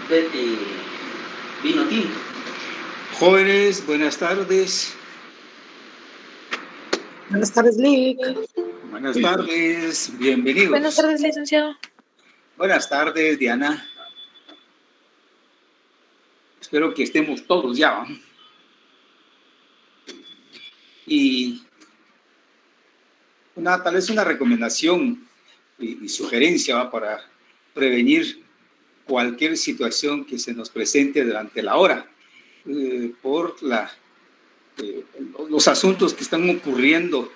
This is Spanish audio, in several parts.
Vete vino tinto. Jóvenes, buenas tardes. Buenas tardes, Lick. Buenas tardes, bienvenidos. Buenas tardes, licenciado. Buenas tardes, Diana. Espero que estemos todos ya, ¿va? Y tal vez una recomendación y sugerencia, ¿va?, para prevenir cualquier situación que se nos presente durante la hora por los asuntos que están ocurriendo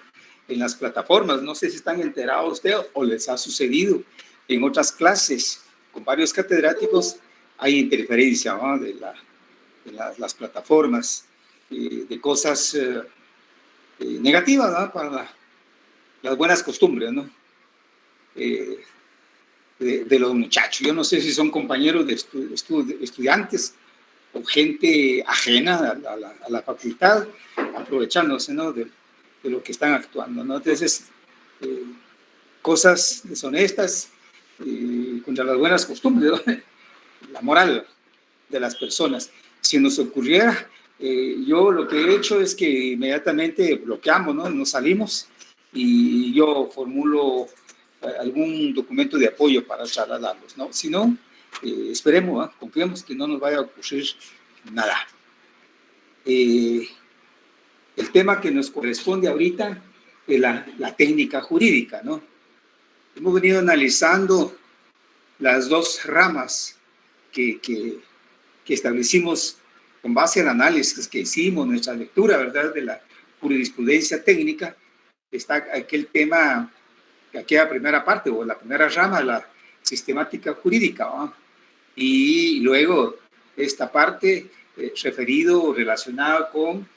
en las plataformas. No sé si están enterados ustedes o les ha sucedido en otras clases con varios catedráticos. Hay interferencia, ¿no?, de las plataformas, de cosas negativas, ¿no?, para las buenas costumbres, ¿no? De los muchachos. Yo no sé si son compañeros de estudiantes o gente ajena a la facultad, aprovechándose, ¿no?, de lo que están actuando, ¿no? Entonces, cosas deshonestas contra las buenas costumbres, ¿no?, la moral de las personas. Si nos ocurriera, yo lo que he hecho es que inmediatamente bloqueamos, ¿no?, nos salimos y yo formulo algún documento de apoyo para trasladarlos, ¿no? Si no, esperemos, ¿eh?, confiemos que no nos vaya a ocurrir nada. El tema que nos corresponde ahorita es la técnica jurídica, ¿no? Hemos venido analizando las dos ramas que establecimos con base al análisis que hicimos, nuestra lectura, ¿verdad?, de la jurisprudencia técnica. Está aquel tema, aquella primera parte o la primera rama, la sistemática jurídica, ¿no? Y luego esta parte referido o relacionada con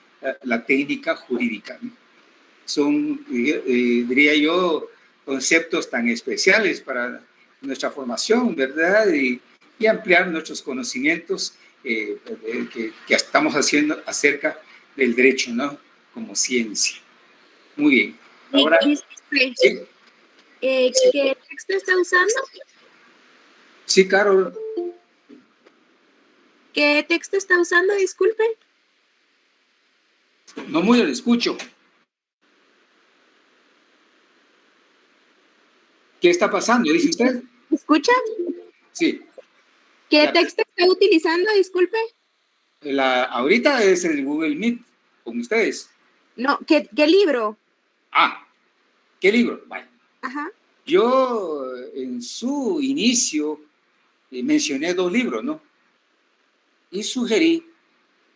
la técnica jurídica, ¿no? Son, diría yo, conceptos tan especiales para nuestra formación, ¿verdad? Y ampliar nuestros conocimientos que estamos haciendo acerca del derecho, ¿no?, como ciencia. Muy bien. Ahora, disculpe, ¿sí? ¿qué texto está usando? Sí, Carol. ¿Qué texto está usando? Disculpe. No muy lo escucho. ¿Qué está pasando? ¿Dice usted? ¿Me escucha? Sí. ¿Qué texto está utilizando? Disculpe. Ahorita es el Google Meet con ustedes. No, ¿qué libro? Ah, ¿qué libro? Vale. Ajá. Yo en su inicio mencioné 2 libros, ¿no? Y sugerí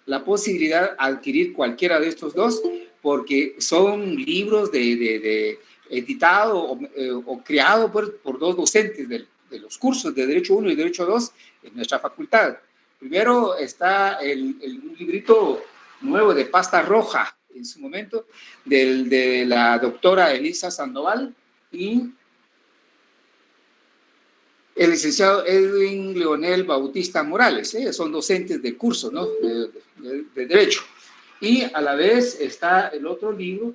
la posibilidad de adquirir cualquiera de estos 2 porque son libros editado o creado por 2 docentes de los cursos de Derecho 1 y Derecho 2 en nuestra facultad. Primero está un librito nuevo de pasta roja en su momento de la doctora Elisa Sandoval y el licenciado Edwin Leonel Bautista Morales, son docentes del curso, ¿no?, de Derecho. Y a la vez está el otro libro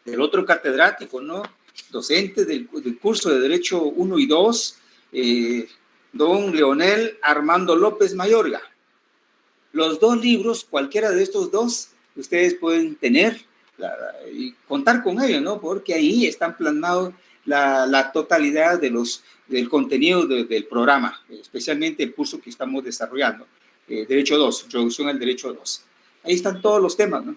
del otro catedrático, ¿no?, docente del curso de Derecho 1 y 2, don Leonel Armando López Mayorga. Los 2 libros, cualquiera de estos 2, ustedes pueden tener y contar con ellos, ¿no?, porque ahí están plasmados la totalidad del contenido del programa, especialmente el curso que estamos desarrollando, Derecho 2, Introducción al Derecho 2. Ahí están todos los temas, ¿no?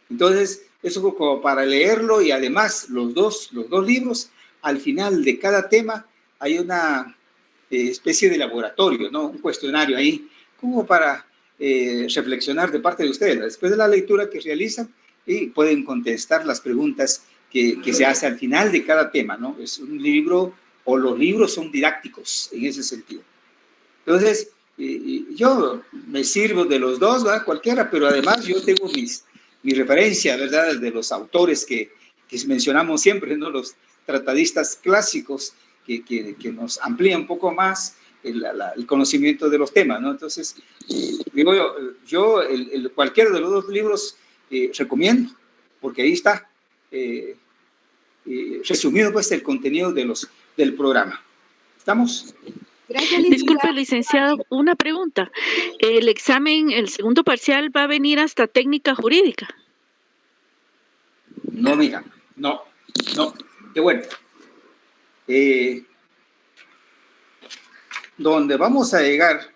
Entonces, eso como para leerlo y además los dos libros, al final de cada tema hay una especie de laboratorio, ¿no?, un cuestionario ahí, como para reflexionar de parte de ustedes. Después de la lectura que realizan, y pueden contestar las preguntas que se hace al final de cada tema, ¿no? Es un libro, o los libros son didácticos en ese sentido. Entonces, yo me sirvo de los 2, ¿verdad?, cualquiera, pero además yo tengo mi referencia, ¿verdad?, de los autores que mencionamos siempre, ¿no?, los tratadistas clásicos que nos amplían un poco más el conocimiento de los temas, ¿no? Entonces, digo yo cualquiera de los 2 libros recomiendo, porque ahí está resumido, pues, el contenido del programa. ¿Estamos? Gracias, Disculpe, licenciada. licenciado, una pregunta. ¿El examen, el segundo parcial, va a venir hasta técnica jurídica? No, mira, no, qué bueno. Donde vamos a llegar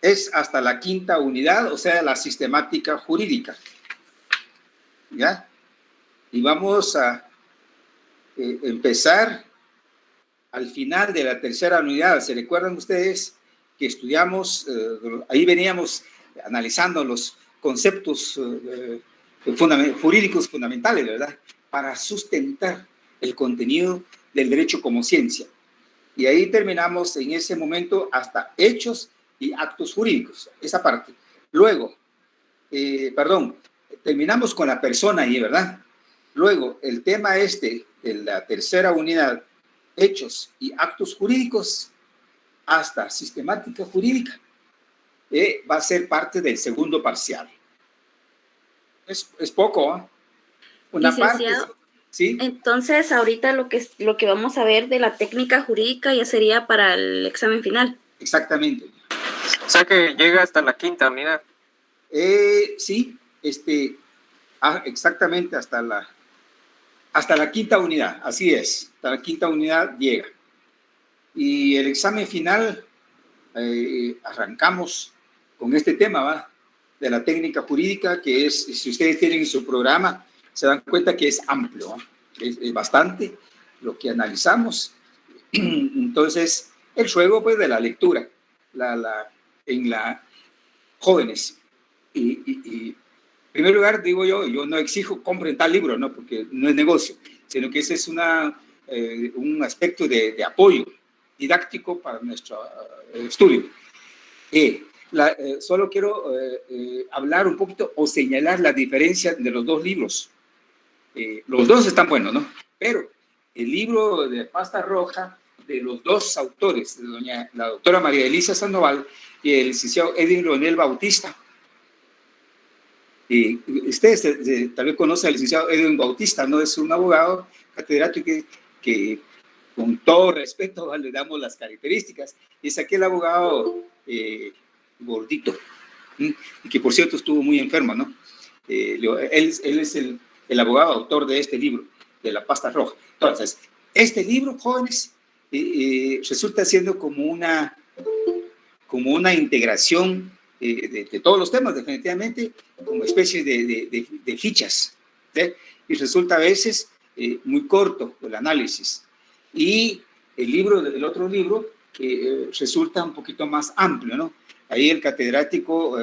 es hasta la 5ª unidad, o sea, la sistemática jurídica. ¿Ya? Y vamos a empezar al final de la 3ª unidad. ¿Se recuerdan ustedes que estudiamos, ahí veníamos analizando los conceptos jurídicos fundamentales, ¿verdad? Para sustentar el contenido del derecho como ciencia. Y ahí terminamos en ese momento hasta hechos y actos jurídicos, esa parte. Luego, terminamos con la persona ahí, ¿verdad? Luego, el tema de la 3ª unidad, hechos y actos jurídicos, hasta sistemática jurídica, va a ser parte del segundo parcial. Es poco, ¿eh? Una Licenciado, parte, ¿sí? entonces ahorita lo que vamos a ver de la técnica jurídica ya sería para el examen final. Exactamente. O sea que llega hasta la 5ª unidad. Sí, exactamente hasta la 5ª unidad, así es, hasta la 5ª unidad llega. Y el examen final, arrancamos con este tema, ¿va? De la técnica jurídica, que es, si ustedes tienen su programa, se dan cuenta que es amplio, ¿va? Es bastante lo que analizamos. Entonces, el juego pues, de la lectura, en la jóvenes. Y en primer lugar, digo yo no exijo compren tal libro, ¿no? Porque no es negocio, sino que ese es un aspecto de apoyo didáctico para nuestro estudio. Solo quiero hablar un poquito o señalar la diferencia de los dos libros. Los dos están buenos, ¿no? Pero el libro de Pasta Roja, de los dos autores, de la doctora María Elisa Sandoval y el licenciado Edwin Leonel Bautista. Ustedes tal vez conocen al licenciado Edwin Bautista, ¿no? Es un abogado catedrático que con todo respeto le damos las características. Es aquel abogado gordito, y que por cierto estuvo muy enfermo, ¿no? Él es el abogado autor de este libro, de La Pasta Roja. Entonces, este libro, jóvenes, resulta siendo como una integración de todos los temas, definitivamente, como especie de fichas, ¿sí? Y resulta a veces muy corto el análisis. Y el otro libro resulta un poquito más amplio, ¿no? Ahí el catedrático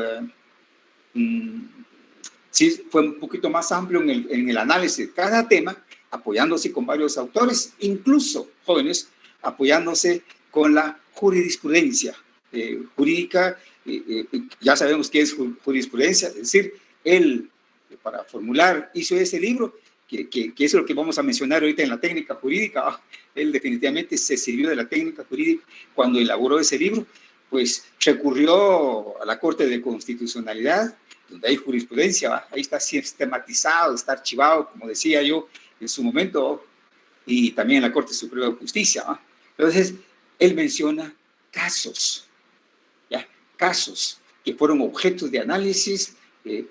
sí fue un poquito más amplio en el análisis de cada tema, apoyándose con varios autores, incluso jóvenes, apoyándose con la jurisprudencia jurídica. Ya sabemos qué es jurisprudencia, es decir, él para formular hizo ese libro, que es lo que vamos a mencionar ahorita en la técnica jurídica. Él definitivamente se sirvió de la técnica jurídica cuando elaboró ese libro, pues recurrió a la Corte de Constitucionalidad, donde hay jurisprudencia, ahí está sistematizado, está archivado, como decía yo en su momento, y también en la Corte Suprema de Justicia. Entonces, él menciona casos, ¿ya? Casos que fueron objetos de análisis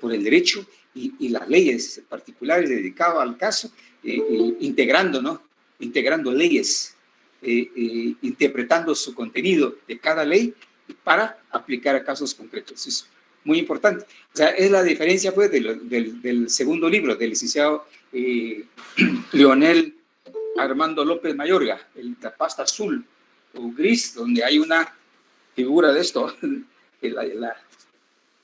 por el derecho y las leyes particulares dedicadas al caso, integrando, ¿no? Integrando leyes, interpretando su contenido de cada ley para aplicar a casos concretos. Es muy importante. O sea, es la diferencia pues, del segundo libro del licenciado Leonel Armando López Mayorga, la pasta azul o gris, donde hay una figura de esto, la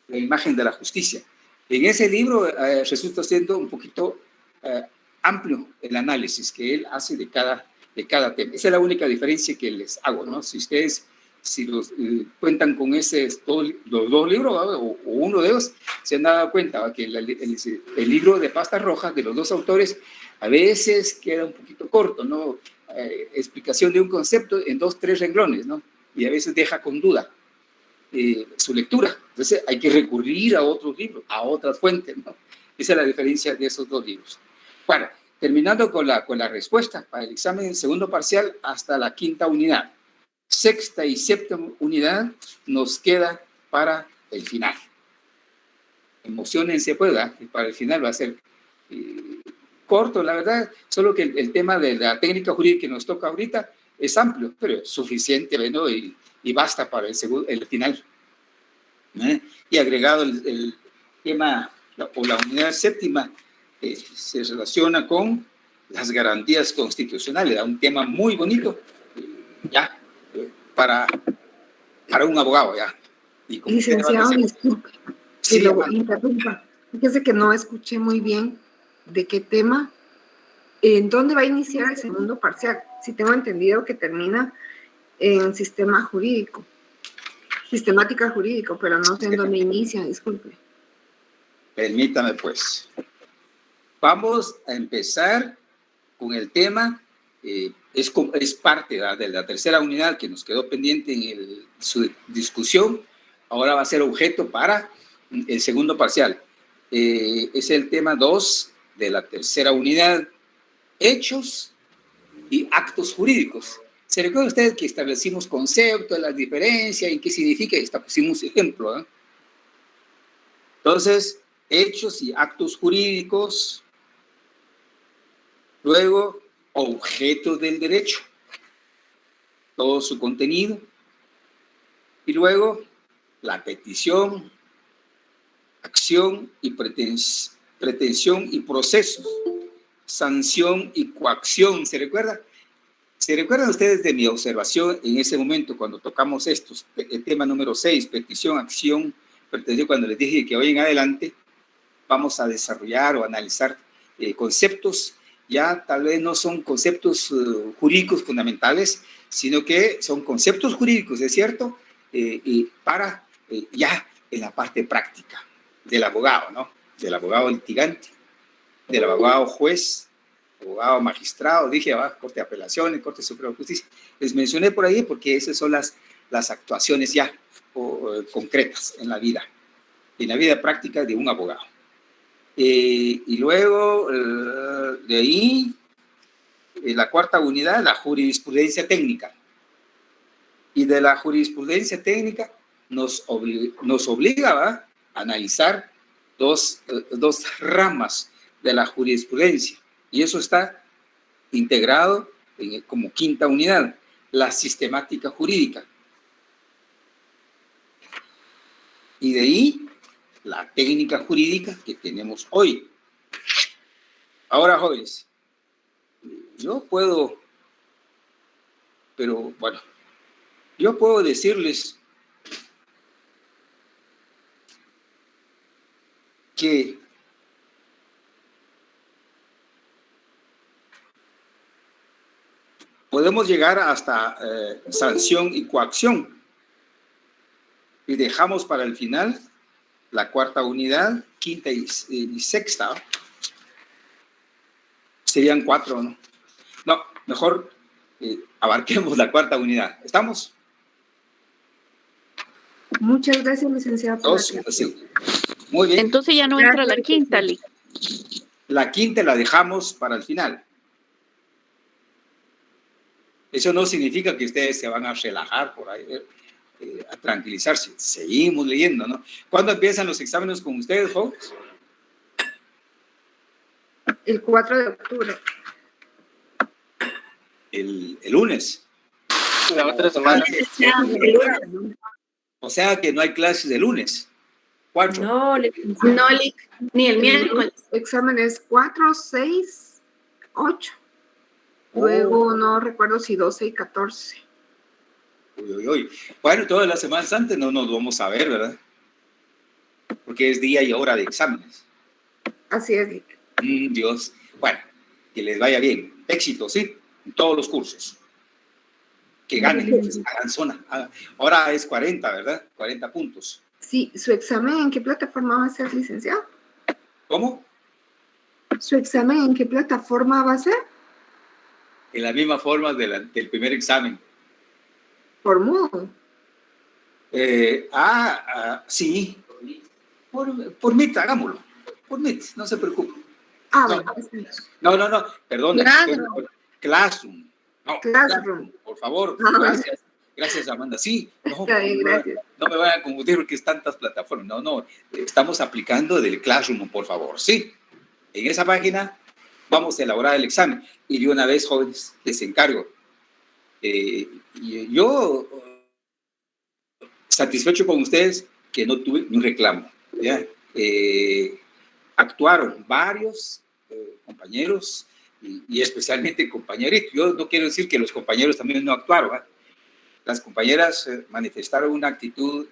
imagen de la justicia. En ese libro resulta siendo un poquito amplio el análisis que él hace de cada tema. Esa es la única diferencia que les hago, ¿no? Si ustedes cuentan con los dos libros, o uno de ellos, se han dado cuenta que el libro de Pasta Roja de los dos autores a veces queda un poquito corto, ¿no? Explicación de un concepto en 2-3 renglones, ¿no? Y a veces deja con duda su lectura. Entonces hay que recurrir a otros libros, a otras fuentes, ¿no? Esa es la diferencia de esos dos libros. Bueno, terminando con la respuesta para el examen segundo parcial hasta la 5ª unidad. sexta y séptima unidad nos queda para el final. Emociónense, pues, ¿verdad? Para el final va a ser corto, la verdad, solo que el tema de la técnica jurídica que nos toca ahorita es amplio, pero suficiente, ¿no? Y basta para el final. Y agregado el tema o la unidad séptima, se relaciona con las garantías constitucionales, un tema muy bonito, ya, para un abogado, ya. Y como Licenciado, disculpe, sí, que lo interrumpa. Fíjese que no escuché muy bien de qué tema, en dónde va a iniciar el segundo parcial. Si tengo entendido que termina en sistema jurídico, sistemática jurídico, pero no sé en dónde inicia, disculpe. Permítame, pues. Vamos a empezar con el tema, es parte de la tercera unidad que nos quedó pendiente en su discusión. Ahora va a ser objeto para el segundo parcial. Es el tema 2 de la tercera unidad, hechos y actos jurídicos. ¿Se recuerda usted que establecimos conceptos, la diferencia, en qué significa? Pusimos ejemplo, ¿eh? Entonces, hechos y actos jurídicos. Luego, objetos del derecho, todo su contenido. Y luego, la petición, acción y pretensión y procesos, sanción y coacción. ¿Se recuerda? ¿Se recuerdan ustedes de mi observación en ese momento cuando tocamos estos? El tema número 6, petición, acción, pretensión, cuando les dije que hoy en adelante vamos a desarrollar o analizar conceptos. Ya tal vez no son conceptos jurídicos fundamentales, sino que son conceptos jurídicos, ¿es cierto? Para ya en la parte práctica del abogado, ¿no? Del abogado litigante, del abogado juez, abogado magistrado, dije, Corte de Apelaciones, Corte Suprema de Justicia. Les mencioné por ahí porque esas son las actuaciones ya concretas en la vida práctica de un abogado. Y luego, de ahí, la cuarta unidad, la jurisprudencia técnica. Y de la jurisprudencia técnica nos obliga a analizar dos ramas de la jurisprudencia. Y eso está integrado como quinta unidad, la sistemática jurídica. Y de ahí, la técnica jurídica que tenemos hoy. Ahora, jóvenes, yo puedo decirles que podemos llegar hasta sanción y coacción. Y dejamos para el final la cuarta unidad, quinta y sexta. Serían 4, ¿no? No, mejor abarquemos la cuarta unidad. ¿Estamos? Muchas gracias, licenciado. Sí. Muy bien. Entonces ya no entra la quinta, Lic. La quinta la dejamos para el final. Eso no significa que ustedes se van a relajar por ahí, a tranquilizarse. Seguimos leyendo, ¿no? ¿Cuándo empiezan los exámenes con ustedes, jóvenes? El 4 de octubre. El lunes. La otra semana. O sea que no hay clases de lunes. 4. No, Lic, ni el miércoles. Examen es 4, 6, 8. Luego no recuerdo si 12 y 14. Uy. Bueno, todas las semanas antes no nos vamos a ver, ¿verdad? Porque es día y hora de exámenes. Así es, Lic. Dios. Bueno, que les vaya bien. Éxito, ¿sí? En todos los cursos. Que ganen, hagan zona. Ahora es 40, ¿verdad? 40 puntos. Sí, ¿su examen en qué plataforma va a ser, licenciado? ¿Cómo? ¿Su examen en qué plataforma va a ser? En la misma forma del primer examen. Por Moodle. Sí. Por Meet, hagámoslo. Por Meet, no se preocupe. Bueno. No, perdón. Classroom. Classroom. No, Classroom. por favor, Bueno. gracias. Gracias, Amanda. Sí, no, Está bien, gracias. no me vayan a confundir porque es tantas plataformas. No, estamos aplicando del Classroom, por favor. Sí, en esa página vamos a elaborar el examen. Y de una vez, jóvenes, les encargo. Y yo satisfecho con ustedes que no tuve un reclamo. ¿Ya? Actuaron varios compañeros y especialmente compañeritos. Yo no quiero decir que los compañeros también no actuaron. Las compañeras manifestaron una actitud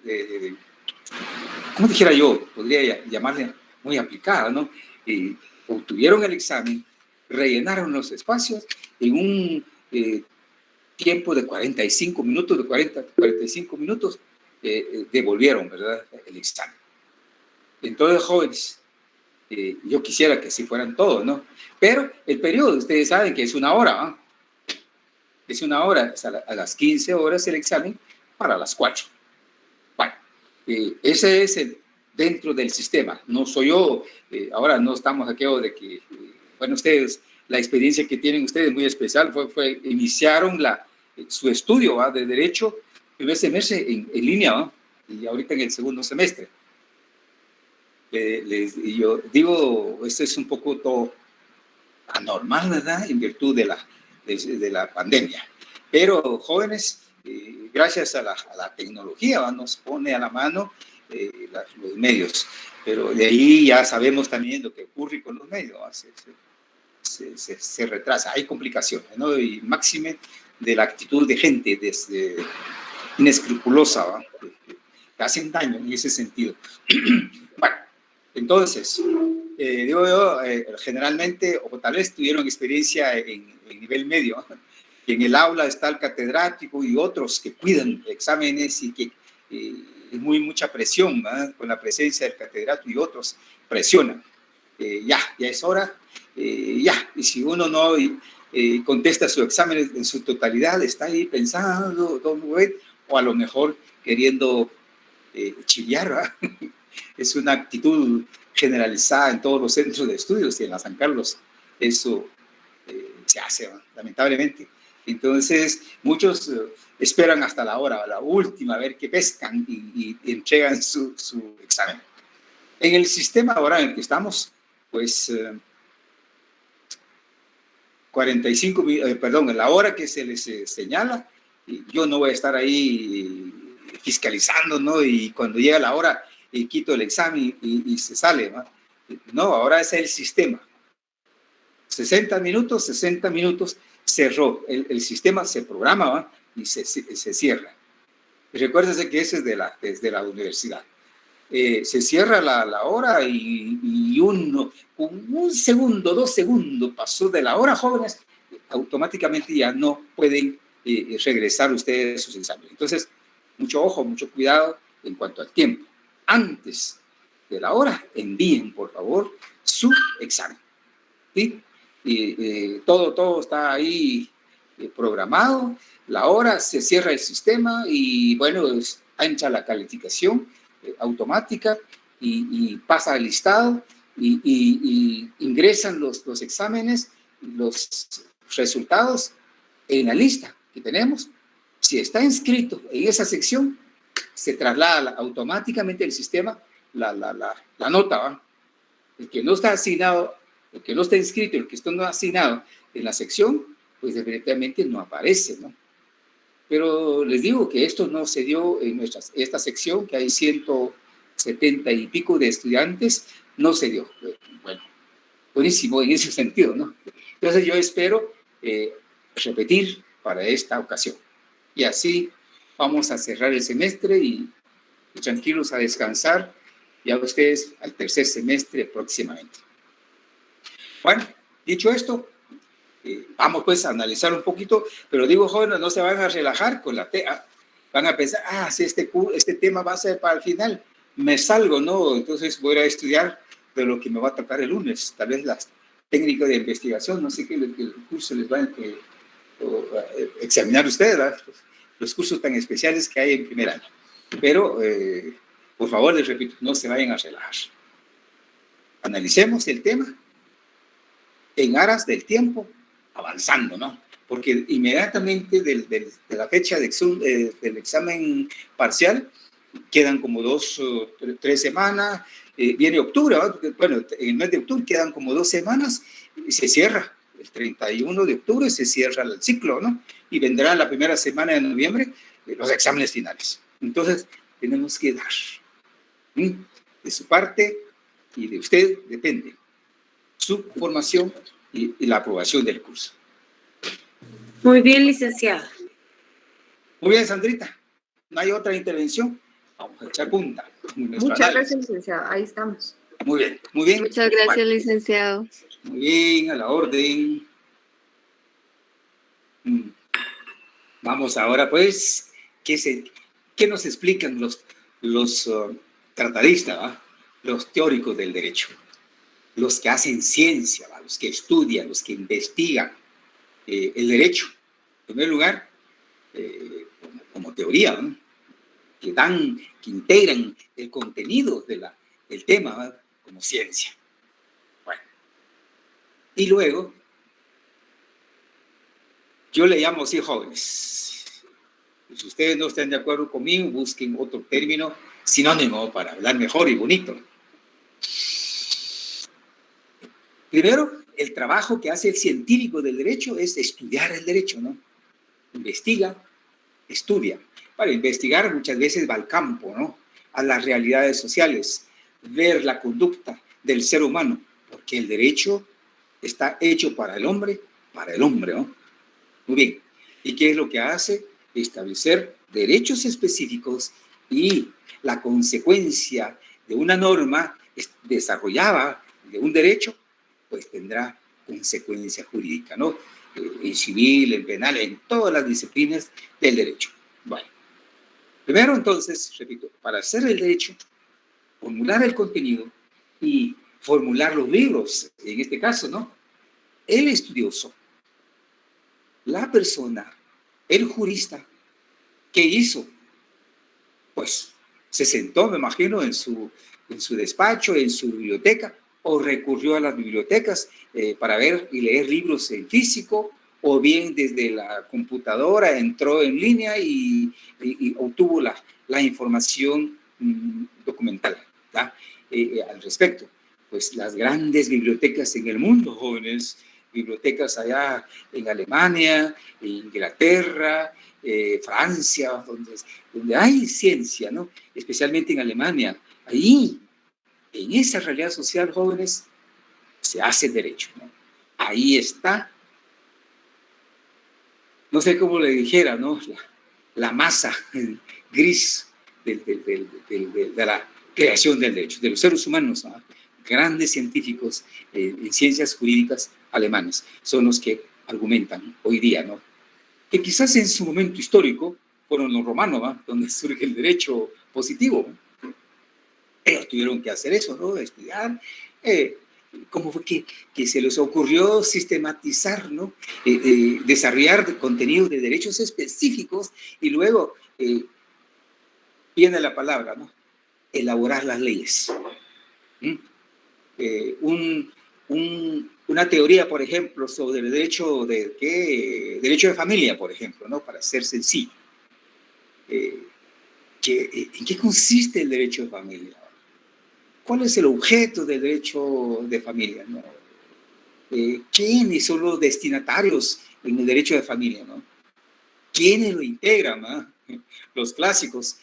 ¿cómo dijera yo? Podría llamarle muy aplicada, ¿no? Obtuvieron el examen, rellenaron los espacios en un tiempo de 45 minutos, de 40 a 45 minutos, devolvieron, ¿verdad?, el examen. Entonces, jóvenes, yo quisiera que así fueran todos, ¿no? Pero el periodo, ustedes saben que es una hora, ¿no? Es una hora, es a las 15 horas el examen para las 4. Bueno, ese es dentro del sistema. No soy yo, ahora no estamos aquí de que, bueno, ustedes, la experiencia que tienen ustedes muy especial fue iniciaron su estudio, ¿va?, de Derecho, primer semestre en línea, ¿va?, y ahorita en el segundo semestre. Y yo digo, esto es un poco todo anormal, ¿verdad?, en virtud de la pandemia. Pero, jóvenes, gracias a la tecnología, ¿va?, nos pone a la mano los medios. Pero de ahí ya sabemos también lo que ocurre con los medios, ¿va? Se retrasa, hay complicaciones, ¿no? Y máxime de la actitud de gente inescrupulosa, ¿va?, que hacen daño en ese sentido. Bueno, entonces, digo yo, generalmente, o tal vez tuvieron experiencia en nivel medio, que en el aula está el catedrático y otros que cuidan exámenes y que es mucha presión, ¿verdad?, con la presencia del catedrático y otros presionan. Ya es hora, ya. Y si uno no contesta su examen en su totalidad, está ahí pensando, o a lo mejor queriendo chillar, ¿verdad? Es una actitud generalizada en todos los centros de estudios y en la San Carlos eso se hace, ¿verdad?, lamentablemente. Entonces, muchos esperan hasta la hora, la última, a ver qué pescan y entregan su examen. En el sistema ahora en el que estamos, pues 45 perdón, en la hora que se les señala, yo no voy a estar ahí fiscalizando, ¿no? Y cuando llega la hora, quito el examen y se sale, ¿no? No, ahora es el sistema. 60 minutos, cerró. El sistema se programa, ¿va?, y se cierra. Y recuérdense que ese es desde la universidad. Se cierra la hora y uno, con 1 segundo, 2 segundos pasó de la hora, jóvenes, automáticamente ya no pueden regresar ustedes a sus exámenes. Entonces, mucho ojo, mucho cuidado en cuanto al tiempo. Antes de la hora, envíen, por favor, su examen. ¿Sí? Todo está ahí programado. La hora, se cierra el sistema y, bueno, entra la calificación automática y pasa al listado y ingresan los exámenes, los resultados en la lista que tenemos. Si está inscrito en esa sección, se traslada automáticamente el sistema la nota, ¿va? El que no está asignado, el que no está inscrito, el que está no asignado en la sección, pues definitivamente no aparece, ¿no? Pero les digo que esto no se dio en esta sección, que hay 170 y pico de estudiantes, no se dio. Bueno, buenísimo en ese sentido, ¿no? Entonces yo espero repetir para esta ocasión. Y así vamos a cerrar el semestre y tranquilos a descansar, ya ustedes al tercer semestre próximamente. Bueno, dicho esto, vamos pues a analizar un poquito, pero digo, jóvenes, no se van a relajar con la van a pensar, si este tema va a ser para el final, me salgo, ¿no? Entonces voy a estudiar de lo que me va a tocar el lunes, tal vez las técnicas de investigación, no sé qué el curso les va a examinar ustedes, ¿verdad? Los cursos tan especiales que hay en primer año. Pero, por favor, les repito, no se vayan a relajar. Analicemos el tema en aras del tiempo, avanzando, ¿no? porque inmediatamente de la fecha del examen parcial quedan como 3 semanas, viene octubre, ¿verdad? Bueno, en el mes de octubre quedan como 2 semanas y se cierra. El 31 de octubre se cierra el ciclo, ¿no? Y vendrá la primera semana de noviembre los exámenes finales. Entonces, tenemos que dar. De su parte y de usted depende su formación y la aprobación del curso. Muy bien, licenciada. Muy bien, Sandrita. ¿No hay otra intervención? Vamos a echar punta. Muchas gracias, licenciada. Ahí estamos. Muy bien, muy bien. Muchas gracias, Bueno, licenciado. muy bien, a la orden. Vamos ahora, pues, ¿qué nos explican los tratadistas, ¿va? Los teóricos del derecho? Los que hacen ciencia, ¿va? Los que estudian, los que investigan el derecho. En primer lugar, como teoría, ¿no? que integran el contenido del tema, ¿va? Como ciencia. Bueno. Y luego, yo le llamo así jóvenes. Si ustedes no están de acuerdo conmigo, busquen otro término sinónimo para hablar mejor y bonito. Primero, el trabajo que hace el científico del derecho es estudiar el derecho, ¿no? Investiga, estudia. Para investigar muchas veces va al campo, ¿no? A las realidades sociales, ver la conducta del ser humano, porque el derecho está hecho para el hombre, ¿no? Muy bien. ¿Y qué es lo que hace? Establecer derechos específicos y la consecuencia de una norma desarrollada de un derecho, pues tendrá consecuencia jurídica, ¿no? En civil, en penal, en todas las disciplinas del derecho. Bueno, primero entonces, repito, para hacer el derecho, formular el contenido y formular los libros, en este caso, ¿no? El estudioso, la persona, el jurista, ¿qué hizo? Pues se sentó, me imagino, en su despacho, en su biblioteca, o recurrió a las bibliotecas para ver y leer libros en físico, o bien desde la computadora entró en línea y obtuvo la información documental, ¿tá? Al respecto. Pues las grandes bibliotecas en el mundo, jóvenes, bibliotecas allá en Alemania, en Inglaterra, Francia, donde hay ciencia, ¿no? Especialmente en Alemania. Ahí, en esa realidad social, jóvenes, se hace derecho, ¿no? Ahí está, no sé cómo le dijera, ¿no? La masa gris de la creación del derecho, de los seres humanos, ¿no? Grandes científicos en ciencias jurídicas alemanes son los que argumentan hoy día, ¿no? Que quizás en su momento histórico fueron los romanos, ¿no? Donde surge el derecho positivo, ¿no? Ellos tuvieron que hacer eso, ¿no? Estudiar. ¿Cómo fue que se les ocurrió sistematizar, ¿no? Desarrollar contenidos de derechos específicos y luego viene la palabra, ¿no? Elaborar las leyes. Una teoría, por ejemplo, sobre el derecho de familia, por ejemplo, ¿no? Para ser sencillo. ¿En qué consiste el derecho de familia? ¿Cuál es el objeto del derecho de familia, ¿no? ¿Quiénes son los destinatarios en el derecho de familia, ¿no? ¿Quiénes lo integran, ¿no? Los clásicos,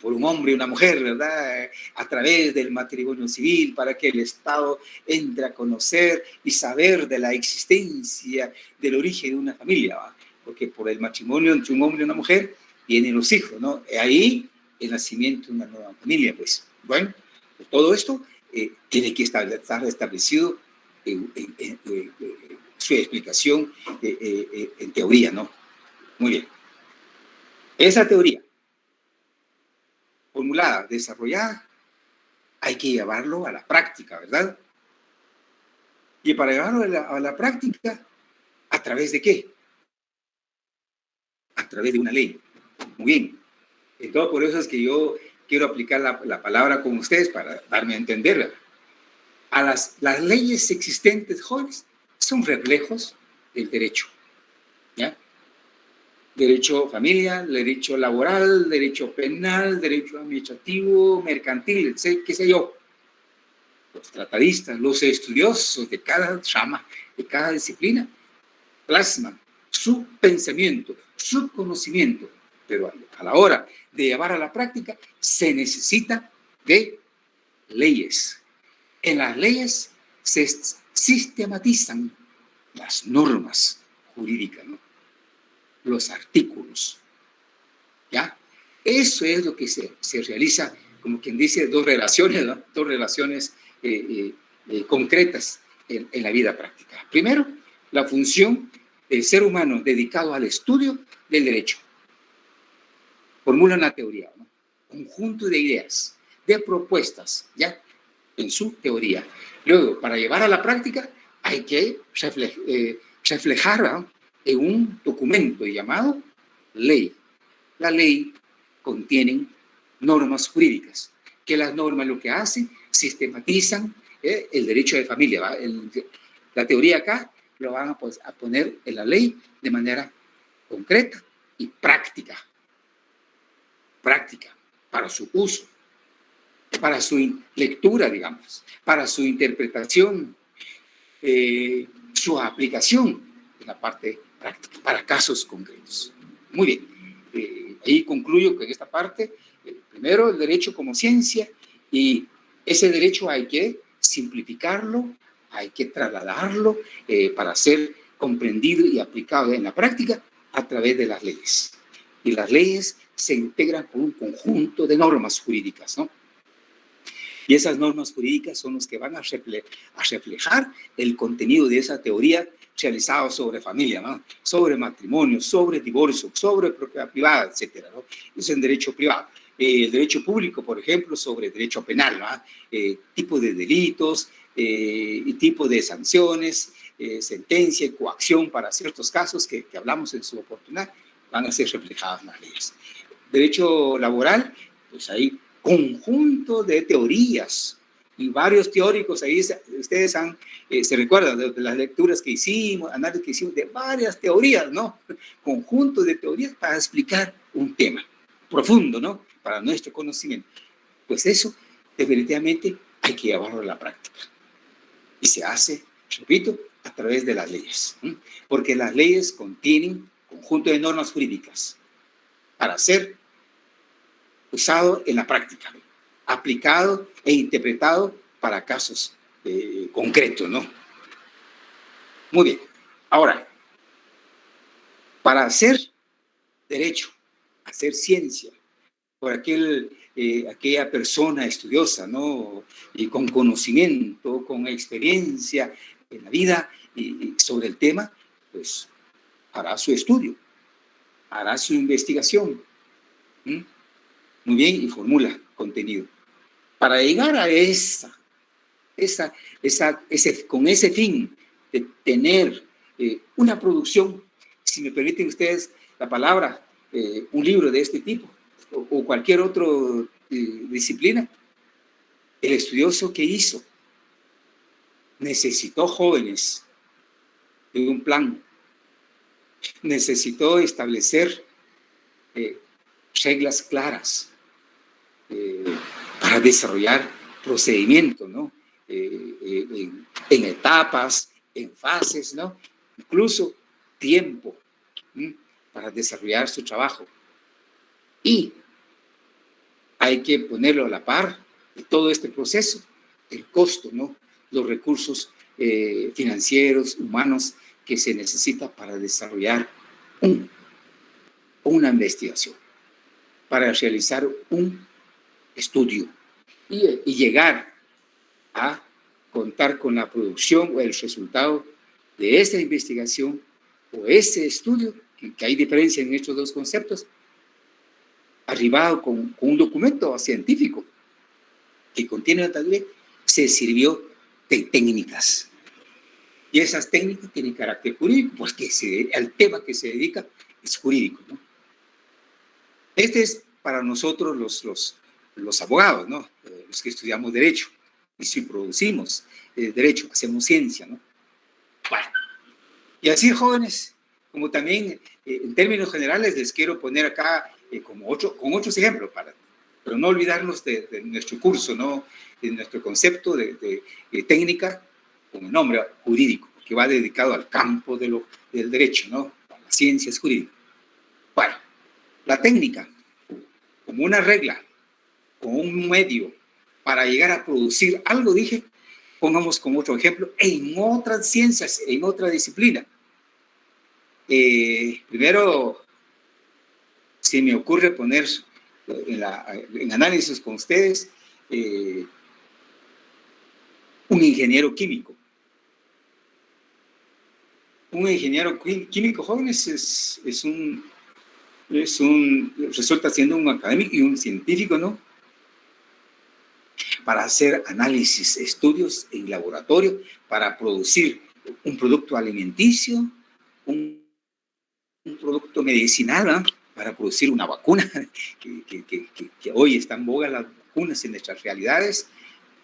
por un hombre y una mujer, ¿verdad? A través del matrimonio civil, para que el Estado entre a conocer y saber de la existencia, del origen de una familia, ¿va? Porque por el matrimonio entre un hombre y una mujer vienen los hijos, ¿no? Ahí el nacimiento de una nueva familia, pues. Bueno, pues todo esto tiene que estar establecido en su explicación en teoría, ¿no? Muy bien. Esa teoría formulada, desarrollada, hay que llevarlo a la práctica, ¿verdad? Y para llevarlo a la práctica, ¿a través de qué? A través de una ley. Muy bien. Entonces, por eso es que yo quiero aplicar la palabra con ustedes para darme a entender. Las leyes existentes, jóvenes, son reflejos del derecho. ¿ya? Derecho familiar, derecho laboral, derecho penal, derecho administrativo, mercantil, qué sé yo. Los tratadistas, los estudiosos de cada rama, de cada disciplina, plasman su pensamiento, su conocimiento, pero a la hora de llevar a la práctica se necesita de leyes. En las leyes se sistematizan las normas jurídicas, ¿no? Los artículos, ¿ya? Eso es lo que se realiza, como quien dice, dos relaciones, ¿no? Dos relaciones concretas en la vida práctica. Primero, la función del ser humano dedicado al estudio del derecho. Formula una teoría, ¿no? Conjunto de ideas, de propuestas, ¿ya? En su teoría. Luego, para llevar a la práctica, hay que reflejar, ¿no? En un documento llamado ley. La ley contiene normas jurídicas, que las normas lo que hacen, sistematizan el derecho de familia, ¿va? La teoría acá lo van a poner en la ley de manera concreta y práctica. Práctica, para su uso, para su lectura, digamos, para su interpretación, su aplicación en la parte práctica, para casos concretos. Muy bien, ahí concluyo que en esta parte, primero el derecho como ciencia, y ese derecho hay que simplificarlo, hay que trasladarlo para ser comprendido y aplicado en la práctica a través de las leyes. Y las leyes se integran por un conjunto de normas jurídicas, ¿no? Y esas normas jurídicas son las que van a reflejar el contenido de esa teoría realizada sobre familia, ¿no? Sobre matrimonio, sobre divorcio, sobre propiedad privada, etcétera, ¿no? Eso es en derecho privado. El derecho público, por ejemplo, sobre derecho penal, ¿no? Tipo de delitos, y tipo de sanciones, sentencia y coacción para ciertos casos que hablamos en su oportunidad, van a ser reflejadas en las leyes. Derecho laboral, pues hay conjunto de teorías y varios teóricos ahí ustedes se recuerdan de las lecturas que hicimos, análisis que hicimos de varias teorías, ¿no? Conjunto de teorías para explicar un tema profundo, ¿no? Para nuestro conocimiento. Pues eso definitivamente hay que llevarlo a la práctica. Y se hace, repito, a través de las leyes, ¿sí? Porque las leyes contienen conjunto de normas jurídicas para ser usado en la práctica, aplicado e interpretado para casos concretos, ¿no? Muy bien. Ahora, para hacer derecho, hacer ciencia, por aquella persona estudiosa, ¿no? Y con conocimiento, con experiencia en la vida y sobre el tema, pues hará su estudio, hará su investigación. Muy bien, y formula contenido. Para llegar a con ese fin de tener una producción, si me permiten ustedes la palabra, un libro de este tipo, o cualquier otra disciplina, el estudioso que hizo necesitó jóvenes de un plan, necesitó establecer reglas claras para desarrollar procedimientos, ¿no? En etapas, en fases, ¿no? Incluso tiempo, ¿sí? Para desarrollar su trabajo. Y hay que ponerlo a la par de todo este proceso, el costo, ¿no? Los recursos financieros, humanos que se necesita para desarrollar una investigación, para realizar un estudio y llegar a contar con la producción o el resultado de esa investigación o ese estudio, que hay diferencia en estos dos conceptos, arribado con un documento científico que contiene la teoría, se sirvió de técnicas. Y esas técnicas tienen carácter jurídico, porque el tema que se dedica es jurídico, ¿no? Este es para nosotros los abogados, ¿no? Los que estudiamos derecho. Y si producimos derecho, hacemos ciencia, ¿no? Bueno, y así, jóvenes, como también en términos generales les quiero poner acá con otros ejemplos, pero no olvidarnos de nuestro curso, ¿no? De nuestro concepto de técnica con el nombre jurídico, que va dedicado al campo del derecho, ¿no? A las ciencias jurídicas. Bueno, la técnica, como una regla, como un medio para llegar a producir algo, dije, pongamos como otro ejemplo, en otras ciencias, en otra disciplina. Primero, se me ocurre poner en análisis con ustedes un ingeniero químico. Un ingeniero químico, jóvenes, resulta siendo un académico y un científico, ¿no? Para hacer análisis, estudios en laboratorio, para producir un producto alimenticio, un producto medicinal, ¿no? Para producir una vacuna, que hoy están en boga las vacunas en nuestras realidades.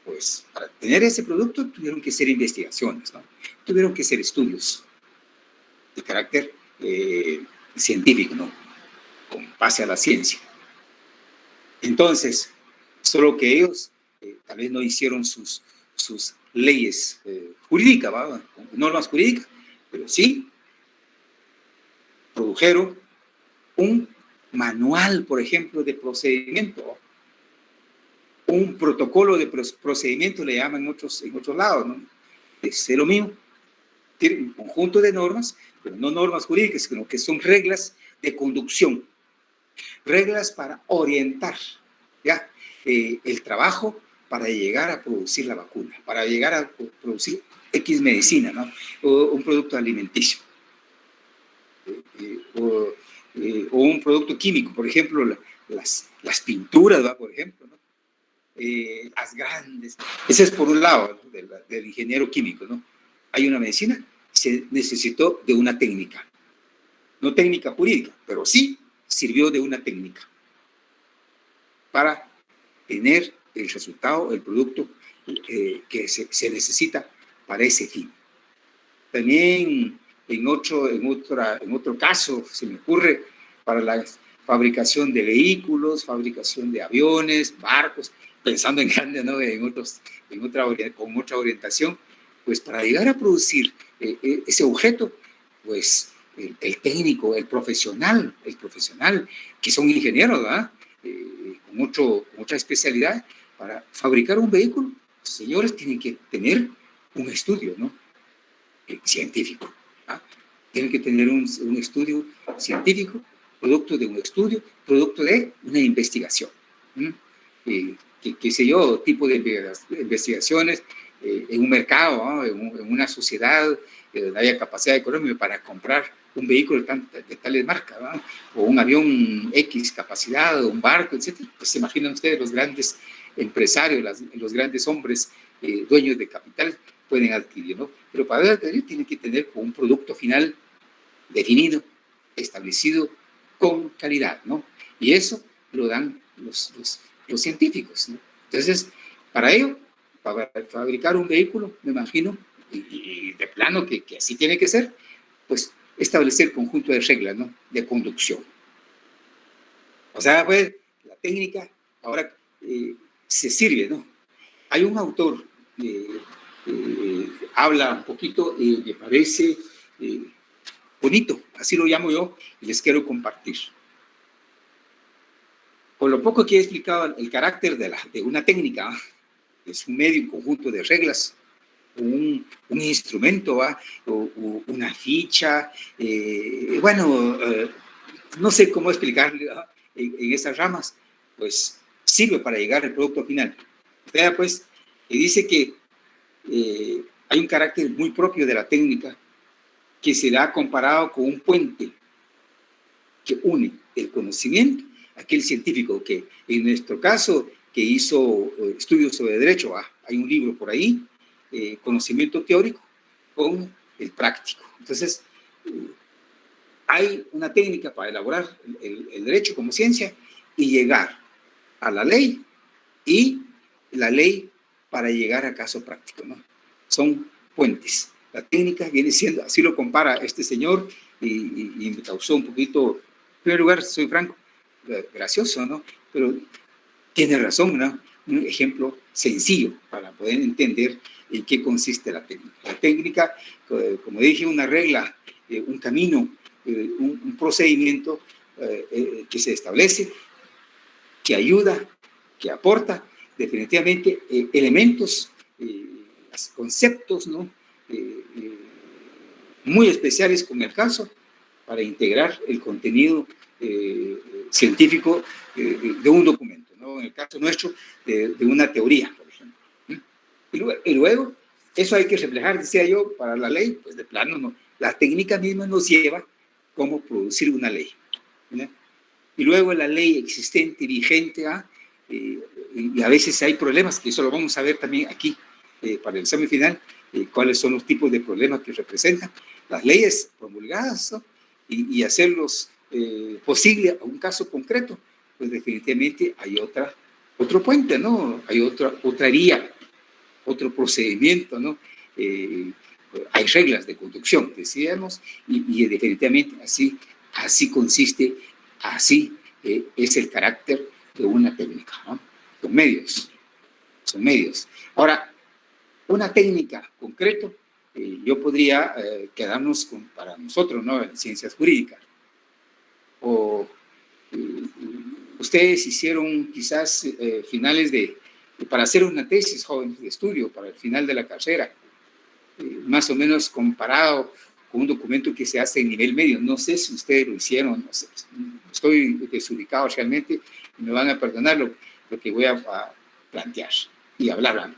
Pues para tener ese producto tuvieron que hacer investigaciones, ¿no? Tuvieron que hacer estudios de carácter científico, ¿no? Con base a la ciencia. Entonces, solo que ellos tal vez no hicieron sus leyes jurídicas, ¿va? Normas jurídicas, pero sí produjeron un manual, por ejemplo, de procedimiento, un protocolo de procedimiento, le llaman en otros lados, ¿no? Es lo mismo, tiene un conjunto de normas, pero no normas jurídicas, sino que son reglas de conducción, reglas para orientar, ¿ya? El trabajo para llegar a producir la vacuna, para llegar a producir X medicina, ¿no? O un producto alimenticio, o un producto químico, por ejemplo, las pinturas, ¿va? Por ejemplo, ¿no? Las grandes. Ese es por un lado, ¿no? del ingeniero químico, ¿no? Hay una medicina, se necesitó de una técnica, no técnica jurídica, pero sí sirvió de una técnica para tener el resultado, el producto que se necesita para ese fin. También en otro caso se me ocurre para la fabricación de vehículos, fabricación de aviones, barcos, pensando en grande, ¿no? Con otra orientación, pues para llegar a producir ese objeto, pues el técnico, el profesional, que son ingenieros, ¿verdad? Con mucha especialidad, para fabricar un vehículo, señores, tienen que tener un estudio, ¿no? Científico. ¿Ah? Tienen que tener un estudio científico, producto de un estudio, producto de una investigación. Qué sé yo, tipo de investigaciones en un mercado, ¿no? en una sociedad donde haya capacidad económica para comprar un vehículo de tales marcas, ¿no? O un avión X capacidad, o un barco, etc. Pues se imaginan ustedes los grandes empresarios, los grandes hombres dueños de capital pueden adquirir, ¿no? Pero para adquirir tienen que tener un producto final definido, establecido, con calidad, ¿no? Y eso lo dan los científicos, ¿no? Entonces, para ello, para fabricar un vehículo, me imagino, y de plano que así tiene que ser, pues establecer conjunto de reglas, ¿no? De conducción. O sea, pues, la técnica ahora se sirve, ¿no? Hay un autor habla un poquito, me parece bonito, así lo llamo yo, y les quiero compartir. Con lo poco que he explicado el carácter de una técnica, es un medio, un conjunto de reglas, un instrumento, o una ficha, no sé cómo explicarle en esas ramas, pues sirve para llegar al producto final. O sea, pues, y dice que hay un carácter muy propio de la técnica que se da comparado con un puente que une el conocimiento, aquel científico que en nuestro caso que hizo estudios sobre derecho, hay un libro por ahí, conocimiento teórico con el práctico. Entonces, hay una técnica para elaborar el derecho como ciencia y llegar a la ley, y la ley para llegar a caso práctico, ¿no? Son puentes. La técnica viene siendo, así lo compara este señor, y me causó un poquito, en primer lugar, soy franco, gracioso, ¿no? Pero tiene razón, ¿no? Un ejemplo sencillo para poder entender en qué consiste la técnica. La técnica, como dije, una regla, un camino, un procedimiento que se establece, que ayuda, que aporta definitivamente elementos, conceptos, ¿no? Muy especiales con el caso para integrar el contenido científico de un documento, ¿no? En el caso nuestro, de una teoría, por ejemplo. Y luego, eso hay que reflejar, decía yo, para la ley, pues de plano no. La técnica misma nos lleva cómo producir una ley, ¿no? Y luego la ley existente, vigente, y a veces hay problemas, que eso lo vamos a ver también aquí, para el examen final, cuáles son los tipos de problemas que representan las leyes promulgadas, ¿no? Y hacerlos posible a un caso concreto, pues definitivamente hay otro puente, ¿no? Hay otra guía, otro procedimiento, ¿no? Hay reglas de conducción, decíamos, y definitivamente así consiste, así es el carácter de una técnica, ¿no? Son medios. Ahora, una técnica concreto, yo podría quedarnos para nosotros, ¿no? En ciencias jurídicas. O ustedes hicieron quizás finales para hacer una tesis, jóvenes de estudio, para el final de la carrera, más o menos comparado con un documento que se hace en nivel medio. No sé si ustedes lo hicieron, no sé, estoy desubicado realmente, y me van a perdonar lo que voy a plantear y hablar.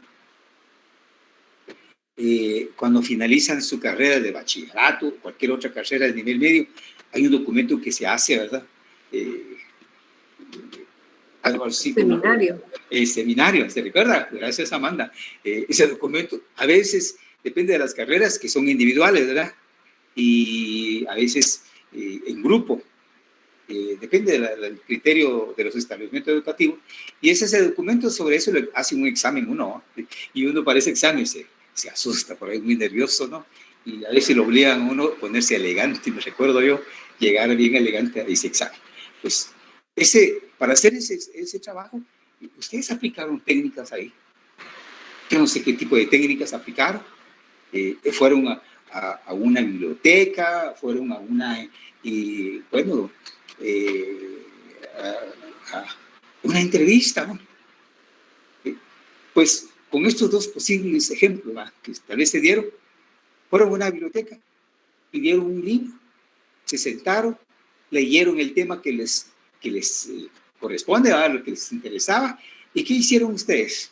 Cuando finalizan su carrera de bachillerato, cualquier otra carrera de nivel medio, hay un documento que se hace, ¿verdad? Algo así como el seminario, ¿se recuerda? Gracias, Amanda. Ese documento, a veces, depende de las carreras que son individuales, ¿verdad? Y a veces en grupo. Depende del criterio de los establecimientos educativos. Y es ese documento, sobre eso le hace un examen uno, ¿no? Y uno para ese examen se asusta, por ahí muy nervioso, ¿no? Y a veces lo obligan a uno a ponerse elegante. Y me recuerdo yo llegar bien elegante a ese examen. Pues para hacer ese trabajo, ustedes aplicaron técnicas ahí. Yo no sé qué tipo de técnicas aplicaron. Fueron a una biblioteca, fueron a una, una entrevista, ¿no? Pues con estos dos posibles ejemplos, ¿no?, que tal vez se dieron, fueron a una biblioteca, pidieron un libro, se sentaron, leyeron el tema que les corresponde, a lo que les interesaba. ¿Y qué hicieron ustedes?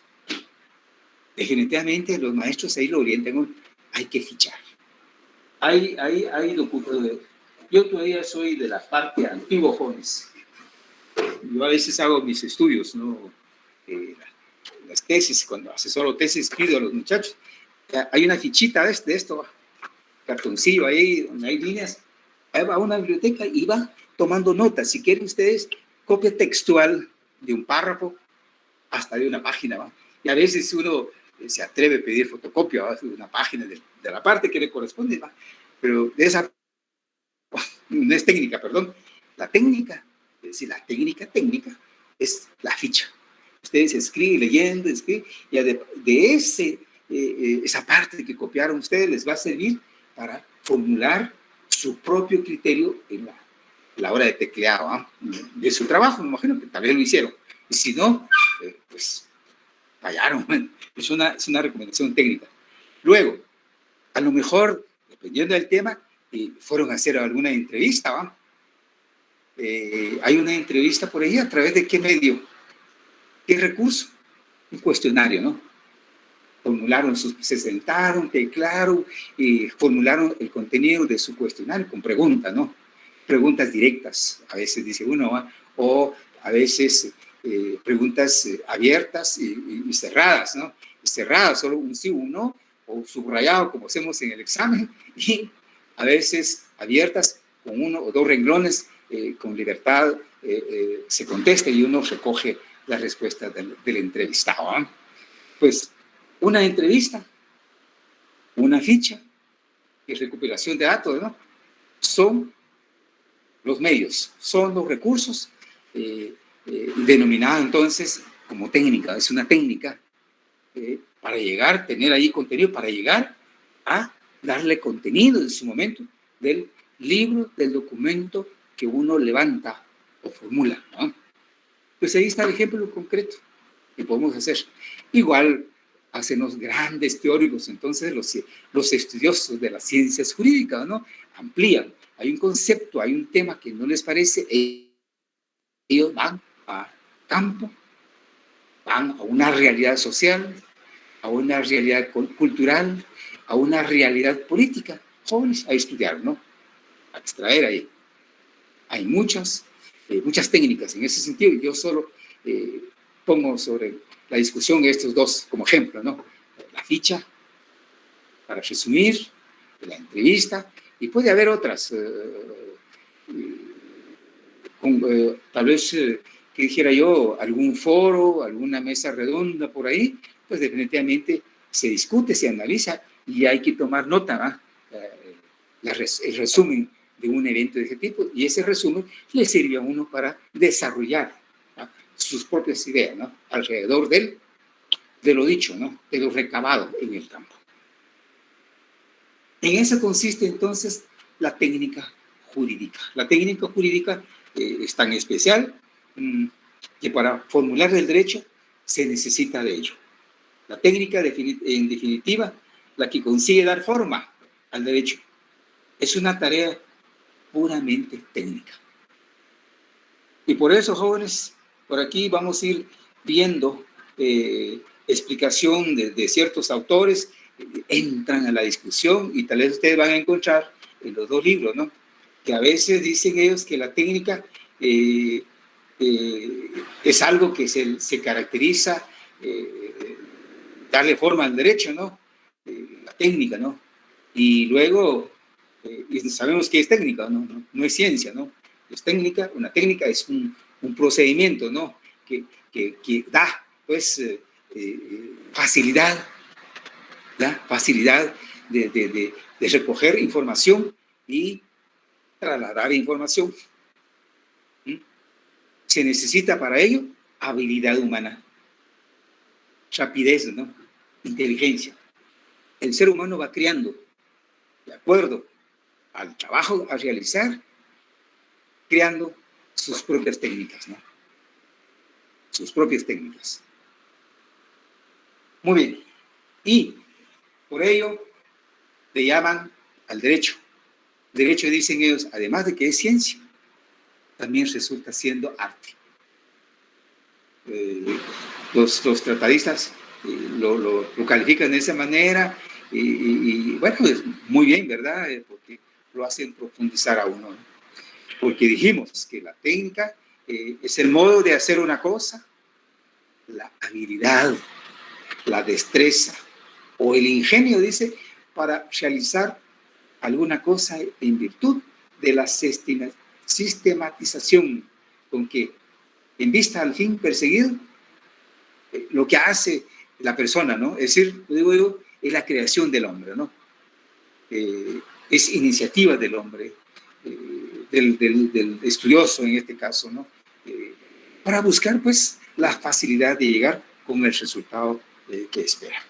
Definitivamente los maestros ahí lo orientan, hay que fichar. Yo todavía soy de la parte antigua, jóvenes. Yo a veces hago mis estudios, ¿no? Las tesis, cuando asesoro tesis, pido a los muchachos. Hay una fichita de esto, cartoncillo ahí, donde hay líneas. Ahí va a una biblioteca y va tomando notas. Si quieren ustedes, copia textual de un párrafo hasta de una página, ¿va? Y a veces uno se atreve a pedir fotocopia, ¿va?, de una página de la parte que le corresponde, ¿va? Pero de esa no es técnica, perdón. La técnica, es decir, la técnica es la ficha. Ustedes escriben, leyendo, escriben, y de esa parte que copiaron ustedes les va a servir para formular su propio criterio en la hora de tecleado, ¿eh?, de su trabajo. Me imagino que tal vez lo hicieron. Y si no, pues fallaron. Es una recomendación técnica. Luego, a lo mejor, dependiendo del tema, fueron a hacer alguna entrevista, ¿va? Hay una entrevista por ahí, ¿a través de qué medio? ¿Qué recurso? Un cuestionario, ¿no? Se sentaron, teclaron, formularon el contenido de su cuestionario con preguntas, ¿no? Preguntas directas, a veces dice uno, ¿va?, o a veces preguntas abiertas y cerradas, ¿no? Cerradas, solo un sí, un no, o subrayado, como hacemos en el examen, y a veces abiertas con uno o dos renglones, con libertad se contesta y uno recoge la respuesta del entrevistado, ¿eh? Pues una entrevista, una ficha y recopilación de datos, ¿no? Son los medios, son los recursos denominados entonces como técnica. Es una técnica para llegar, tener ahí contenido, para llegar a darle contenido en su momento del libro, del documento que uno levanta o formula, ¿no? Pues ahí está el ejemplo concreto que podemos hacer. Igual hacen los grandes teóricos, entonces los estudiosos de las ciencias jurídicas, ¿no? Amplían. Hay un concepto, hay un tema que no les parece, ellos van a campo, van a una realidad social, a una realidad cultural, a una realidad política, jóvenes, a estudiar, ¿no? A extraer ahí. Hay muchas técnicas en ese sentido. Yo solo pongo sobre la discusión estos dos como ejemplo, ¿no? La ficha, para resumir, la entrevista, y puede haber otras, tal vez, que dijera yo, algún foro, alguna mesa redonda por ahí, pues definitivamente se discute, se analiza y hay que tomar nota, el resumen de un evento de ese tipo, y ese resumen le sirve a uno para desarrollar, ¿no?, sus propias ideas, ¿no?, alrededor de lo dicho, ¿no?, de lo recabado en el campo. En eso consiste entonces la técnica jurídica. La técnica jurídica es tan especial que para formular el derecho se necesita de ello. La técnica, en definitiva, la que consigue dar forma al derecho, es una tarea puramente técnica. Y por eso, jóvenes, por aquí vamos a ir viendo explicación de ciertos autores, entran a la discusión y tal vez ustedes van a encontrar en los dos libros, ¿no?, que a veces dicen ellos que la técnica es algo que se caracteriza, darle forma al derecho, ¿no?, la técnica, ¿no? Y luego, y sabemos que es técnica, ¿no? No es ciencia, ¿no? Es técnica. Una técnica es un procedimiento, ¿no?, que da, pues, facilidad, de recoger información y trasladar información. Se necesita para ello habilidad humana, rapidez, ¿no?, inteligencia. El ser humano va creando, de acuerdo al trabajo a realizar, creando sus propias técnicas, ¿no? Sus propias técnicas. Muy bien. Y por ello le llaman al derecho. Derecho, dicen ellos, además de que es ciencia, también resulta siendo arte. Los tratadistas lo califican de esa manera y bueno, es muy bien, ¿verdad? Porque lo hacen profundizar a uno, ¿no? Porque dijimos que la técnica es el modo de hacer una cosa, la habilidad, la destreza o el ingenio, dice, para realizar alguna cosa en virtud de la sistematización con que, en vista al fin perseguido, lo que hace la persona, ¿no? Es decir, digo yo, es la creación del hombre, ¿no? Es iniciativa del hombre, del estudioso en este caso, ¿no? Para buscar, pues, la facilidad de llegar con el resultado que espera.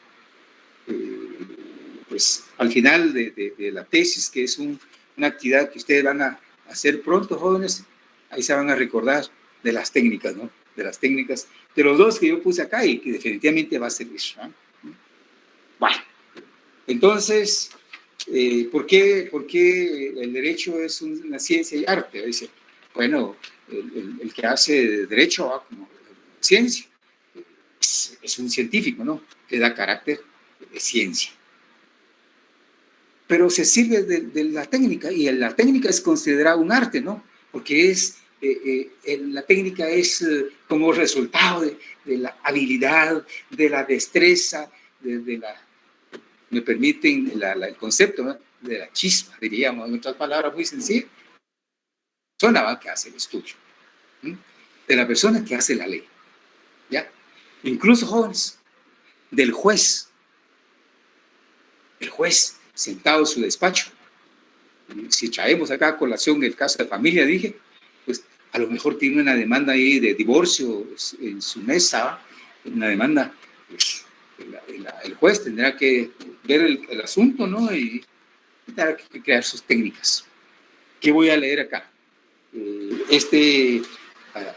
Pues, al final de la tesis, que es una actividad que ustedes van a hacer pronto, jóvenes, ahí se van a recordar de las técnicas, ¿no? De las técnicas, de los dos que yo puse acá y que definitivamente va a servir, ¿no? Bueno, entonces, ¿por qué el derecho es una ciencia y arte? Dice, bueno, el que hace derecho va como ciencia, es un científico, ¿no?, que da carácter de ciencia. Pero se sirve de la técnica, y la técnica es considerada un arte, ¿no?, porque la técnica es como resultado de la habilidad, de la destreza, me permiten el concepto, ¿no?, de la chispa, diríamos, en otras palabras muy sencillas, persona que hace el estudio, de la persona que hace la ley, ¿ya? Incluso, jóvenes, del juez. El juez sentado en su despacho. Y si traemos acá a colación el caso de familia, dije, pues a lo mejor tiene una demanda ahí de divorcio en su mesa, una demanda, pues, el juez tendrá que ver el asunto, ¿no? Y tendrá que crear sus técnicas. ¿Qué voy a leer acá? Este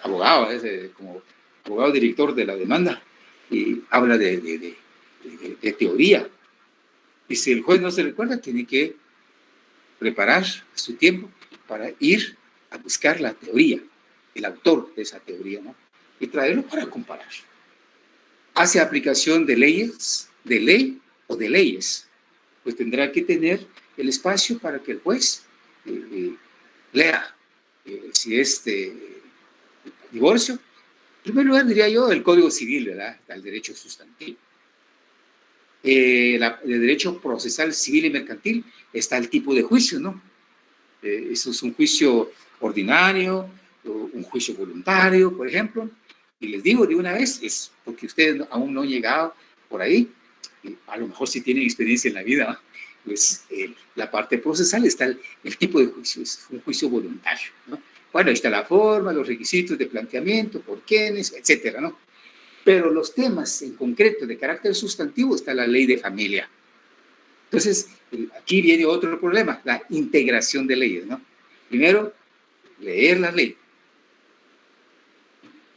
abogado, como abogado director de la demanda, habla de teoría. Y si el juez no se recuerda, tiene que preparar su tiempo para ir a buscar la teoría, el autor de esa teoría, ¿no? Y traerlo para comparar. Hace aplicación de leyes, de ley o de leyes, pues tendrá que tener el espacio para que el juez lea si es divorcio. En primer lugar, diría yo, el Código Civil, ¿verdad? El derecho sustantivo. El derecho procesal civil y mercantil está el tipo de juicio, ¿no? Eso es un juicio ordinario, un juicio voluntario, por ejemplo. Y les digo de una vez, es porque ustedes aún no han llegado por ahí, y a lo mejor si tienen experiencia en la vida, pues la parte procesal está el tipo de juicio, es un juicio voluntario, ¿no? Bueno, ahí está la forma, los requisitos de planteamiento, por quiénes, etcétera, ¿no? Pero los temas en concreto de carácter sustantivo está la ley de familia. Entonces, aquí viene otro problema, la integración de leyes, ¿no? Primero, leer la ley,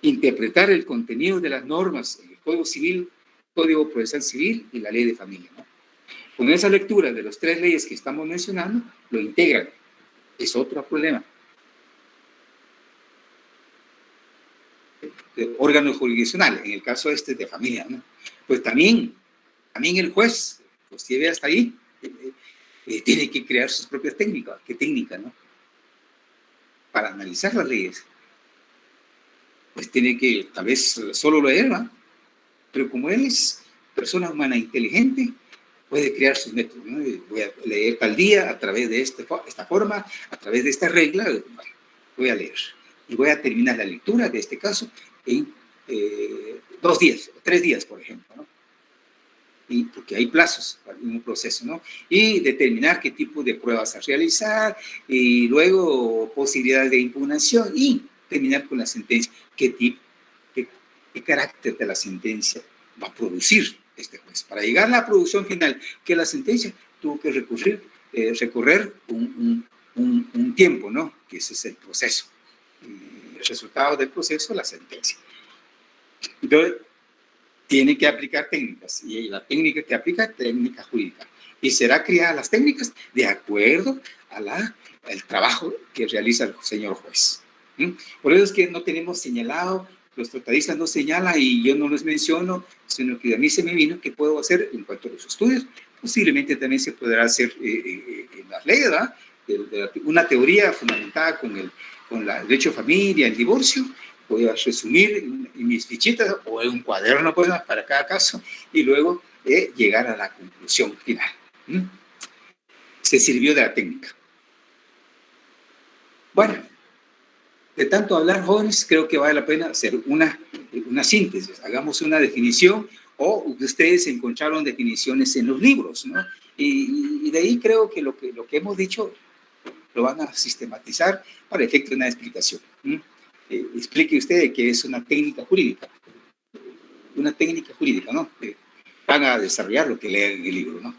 interpretar el contenido de las normas en el Código Civil, Código Procesal Civil y la ley de familia, ¿no? Con esa lectura de las tres leyes que estamos mencionando, lo integran. Es otro problema. Órgano jurisdiccional, en el caso de familia, ¿no? Pues también el juez, pues lleve hasta ahí, tiene que crear sus propias técnicas. ¿Qué técnica, no? Para analizar las leyes. Pues tiene que, tal vez, solo leer, ¿no? Pero como él es persona humana inteligente, puede crear sus métodos, ¿no? Voy a leer tal día a través de esta forma, a través de esta regla, bueno, voy a leer. Y voy a terminar la lectura de este caso en 2 días, 3 días, por ejemplo, ¿no? Y porque hay plazos en un proceso, ¿no? Y determinar qué tipo de pruebas a realizar, y luego posibilidades de impugnación, y terminar con la sentencia. ¿Qué carácter de la sentencia va a producir este juez? Para llegar a la producción final, que la sentencia tuvo que recorrer un tiempo, ¿no? Que ese es el proceso. El resultado del proceso, la sentencia. Entonces, tiene que aplicar técnicas, y la técnica que aplica, técnica jurídica. Y será creada las técnicas de acuerdo al trabajo que realiza el señor juez. Por eso es que no tenemos señalado, los tratadistas no señalan y yo no los menciono, sino que a mí se me vino que puedo hacer en cuanto a los estudios. Posiblemente también se podrá hacer en las leyes, ¿verdad? Una teoría fundamentada con el derecho de familia, el divorcio. Voy a resumir en mis fichitas o en un cuaderno, pues, para cada caso, y luego llegar a la conclusión final. Se sirvió de la técnica. Bueno, de tanto hablar, jóvenes, creo que vale la pena hacer una síntesis. Hagamos una definición, o ustedes encontraron definiciones en los libros, ¿no? Y de ahí creo que lo que hemos dicho lo van a sistematizar para efecto de una explicación. Explique usted qué es una técnica jurídica. Una técnica jurídica, ¿no? Van a desarrollar lo que leen en el libro, ¿no?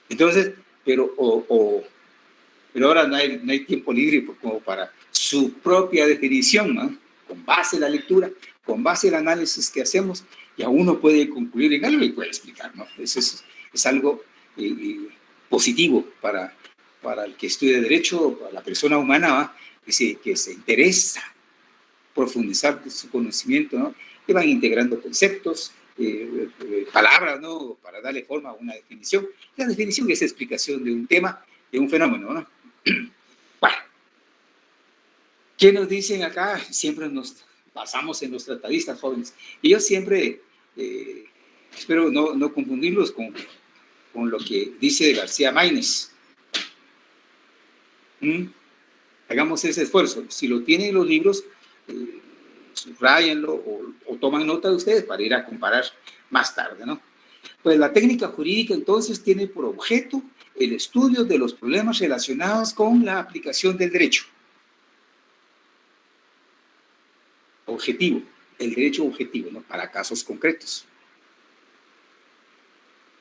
Entonces, pero ahora no hay tiempo libre como para su propia definición, ¿no? Con base en la lectura, con base en el análisis que hacemos, ya uno puede concluir en algo y puede explicar, ¿no? Eso es algo positivo para el que estudia Derecho, para la persona humana, ¿va? que se interesa profundizar su conocimiento, ¿no? Que van integrando conceptos, palabras, ¿no? Para darle forma a una definición. La definición es explicación de un tema, de un fenómeno, ¿no? Bueno, ¿qué nos dicen acá? Siempre nos basamos en los tratadistas jóvenes. Y yo siempre, espero no confundirlos con lo que dice García Maínez. Hagamos ese esfuerzo. Si lo tienen en los libros, subrayenlo o toman nota de ustedes para ir a comparar más tarde, ¿no? Pues la técnica jurídica entonces tiene por objeto el estudio de los problemas relacionados con la aplicación del derecho. Objetivo, el derecho objetivo, ¿no? Para casos concretos.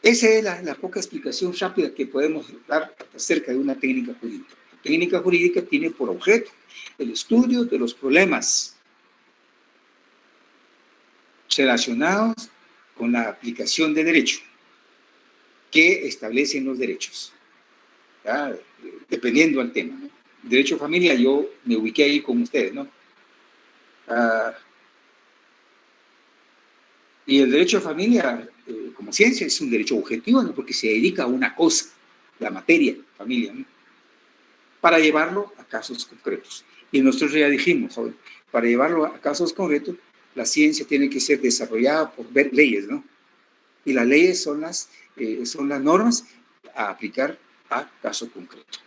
Esa es la poca explicación rápida que podemos dar acerca de una técnica jurídica. La técnica jurídica tiene por objeto el estudio de los problemas relacionados con la aplicación de derecho que establecen los derechos, ¿ya? Dependiendo del tema, ¿no? Derecho familia, yo me ubiqué ahí con ustedes, ¿no? Y el derecho de familia, como ciencia, es un derecho objetivo, ¿no? Porque se dedica a una cosa, la materia, familia, ¿no? Para llevarlo a casos concretos. Y nosotros ya dijimos, joven, para llevarlo a casos concretos, la ciencia tiene que ser desarrollada por leyes, ¿no? Y las leyes son las normas a aplicar a caso concreto.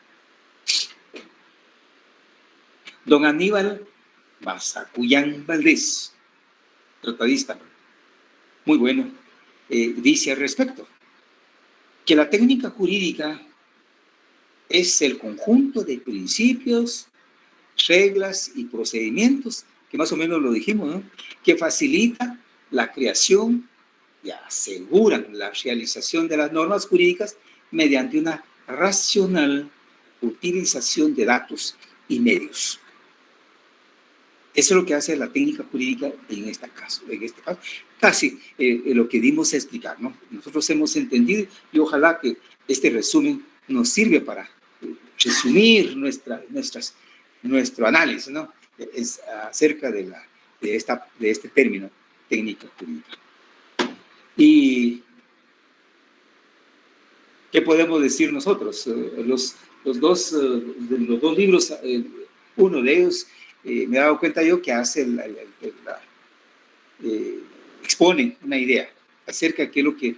Don Aníbal Masacuyán Valdés, tratadista, muy bueno, dice al respecto que la técnica jurídica es el conjunto de principios, reglas y procedimientos, que más o menos lo dijimos, ¿no? Que facilita la creación y aseguran la realización de las normas jurídicas mediante una racional utilización de datos y medios. Eso es lo que hace la técnica jurídica en este caso. Casi lo que dimos a explicar, ¿no? Nosotros hemos entendido y ojalá que este resumen nos sirva para resumir nuestro análisis, ¿no? Acerca de este término, técnica jurídica. ¿Y qué podemos decir nosotros? Los dos libros, uno de ellos, me he dado cuenta yo que hace expone una idea acerca de qué es lo que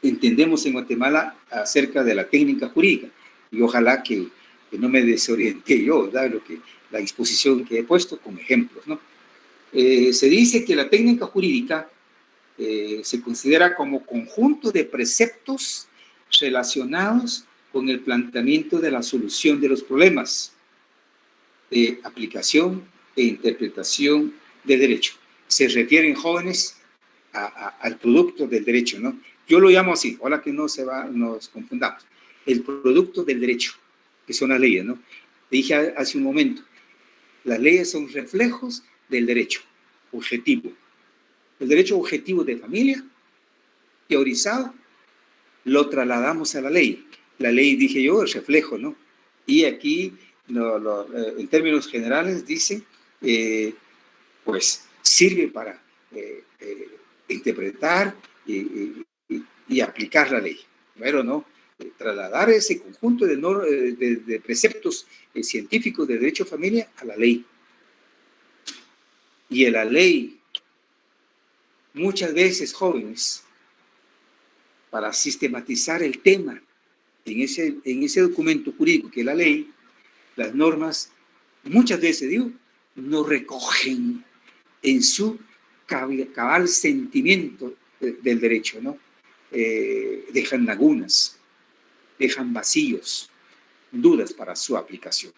entendemos en Guatemala acerca de la técnica jurídica. Y ojalá que no me desorienté yo, ¿verdad? La exposición que he puesto con ejemplos, ¿no? Se dice que la técnica jurídica se considera como conjunto de preceptos relacionados con el planteamiento de la solución de los problemas de aplicación e interpretación de derecho. Se refieren, jóvenes, al producto del derecho, ¿no? Yo lo llamo así, ahora que nos confundamos. El producto del derecho, que son las leyes, ¿no? Dije hace un momento, las leyes son reflejos del derecho objetivo. El derecho objetivo de familia, teorizado, lo trasladamos a la ley. La ley, dije yo, es reflejo, ¿no? Y aquí, en términos generales, dice, pues, sirve para interpretar y aplicar la ley. Pero no, trasladar ese conjunto de preceptos científicos de derecho de familia a la ley. Y en la ley, muchas veces, jóvenes, para sistematizar el tema en ese documento jurídico que es la ley, las normas, muchas veces, digo, no recogen en su cabal sentimiento del derecho, ¿no? Dejan lagunas, dejan vacíos, dudas para su aplicación,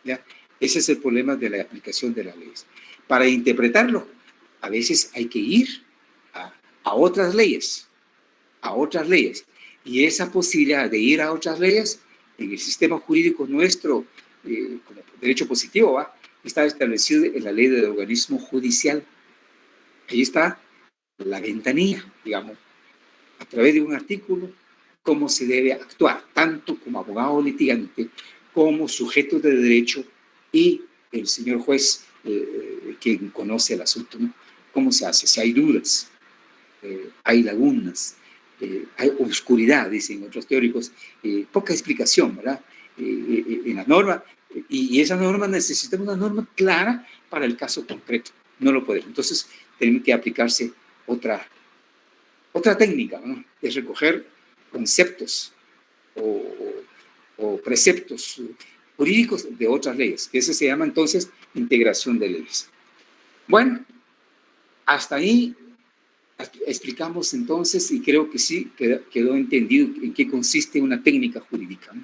¿ya? Ese es el problema de la aplicación de las leyes. Para interpretarlo, a veces hay que ir a otras leyes, y esa posibilidad de ir a otras leyes en el sistema jurídico nuestro, como derecho positivo, está establecido en la ley del organismo judicial. Ahí está la ventanilla, digamos, a través de un artículo, cómo se debe actuar, tanto como abogado litigante, como sujeto de derecho y el señor juez, quien conoce el asunto, ¿no? ¿Cómo se hace? Si hay dudas, hay lagunas, hay oscuridad, dicen otros teóricos, poca explicación, ¿verdad? En la norma, y esa norma necesita una norma clara para el caso concreto, no lo podemos. Entonces, tiene que aplicarse otra técnica, ¿no? Es recoger conceptos o preceptos jurídicos de otras leyes, que eso se llama entonces integración de leyes. Bueno, hasta ahí explicamos entonces, y creo que sí, quedó entendido en qué consiste una técnica jurídica, ¿no?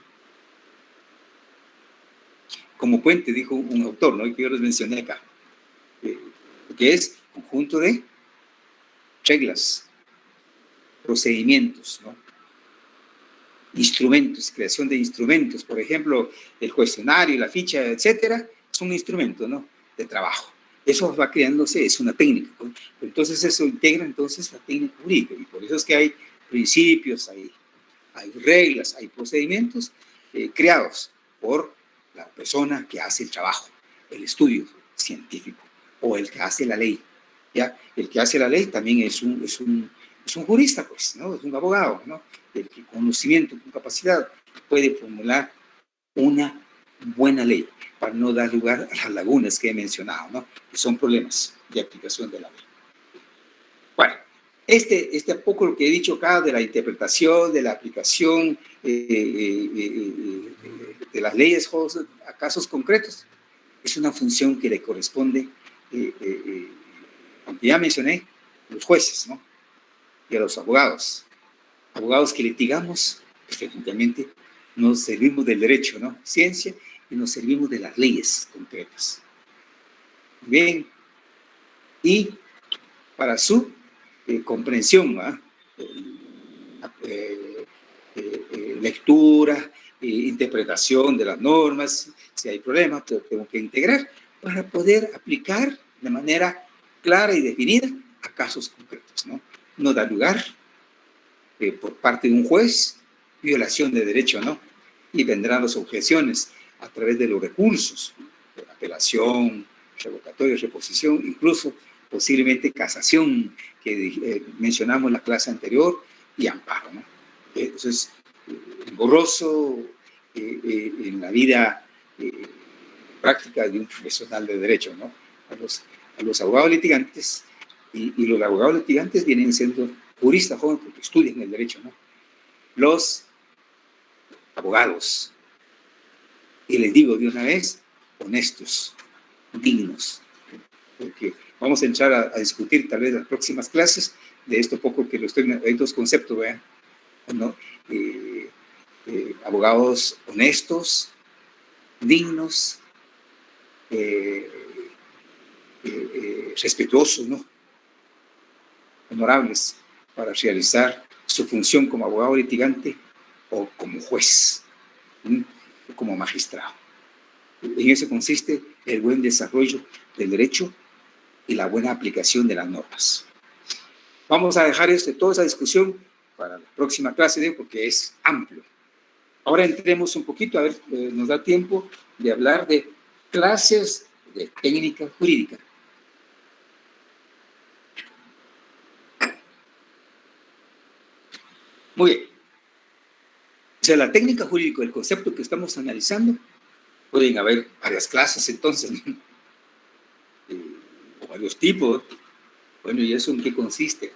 Como puente, dijo un autor, ¿no? Que yo les mencioné acá, que es conjunto de reglas, procedimientos, ¿no? Instrumentos, creación de instrumentos, por ejemplo, el cuestionario, la ficha, etcétera, es un instrumento, ¿no? De trabajo. Eso va creándose, es una técnica, ¿no? Entonces eso integra entonces la técnica jurídica, y por eso es que hay principios, hay reglas, hay procedimientos creados por la persona que hace el trabajo, el estudio científico, o el que hace la ley, ¿ya? El que hace la ley también es un jurista, pues, ¿no? Es un abogado, ¿no? El que con conocimiento, con capacidad, puede formular una buena ley para no dar lugar a las lagunas que he mencionado, ¿no? Que son problemas de aplicación de la ley. Bueno, este poco lo que he dicho acá de la interpretación, de la aplicación de las leyes a casos concretos, es una función que le corresponde, aunque ya mencioné, a los jueces, ¿no? Y a los abogados que litigamos, efectivamente, nos servimos del derecho, ¿no? Ciencia, y nos servimos de las leyes concretas. Bien, y para su comprensión, lectura, interpretación de las normas, si hay problemas, tengo que integrar para poder aplicar de manera clara y definida a casos concretos, ¿no? No da lugar por parte de un juez, violación de derecho, ¿no? Y vendrán las objeciones a través de los recursos, apelación, revocatoria, reposición, incluso posiblemente casación, que mencionamos en la clase anterior, y amparo, ¿no? Eso es engorroso en la vida práctica de un profesional de derecho, ¿no? A los abogados litigantes, y los abogados litigantes vienen siendo juristas jóvenes porque estudian el derecho, ¿no? Los abogados, y les digo de una vez, honestos, dignos, porque vamos a entrar a discutir tal vez en las próximas clases de esto poco que lo estoy, hay dos conceptos, ¿vean? ¿No? Abogados honestos, dignos, respetuosos, ¿no? Honorables, para realizar su función como abogado litigante o como juez, o como magistrado. En eso consiste el buen desarrollo del derecho y la buena aplicación de las normas. Vamos a dejar toda esa discusión para la próxima clase, porque es amplio. Ahora entremos un poquito, a ver, nos da tiempo de hablar de clases de técnica jurídica. Muy bien. O sea, la técnica jurídica, el concepto que estamos analizando, pueden haber varias clases entonces, ¿no? O varios tipos. Bueno, ¿y eso en qué consiste?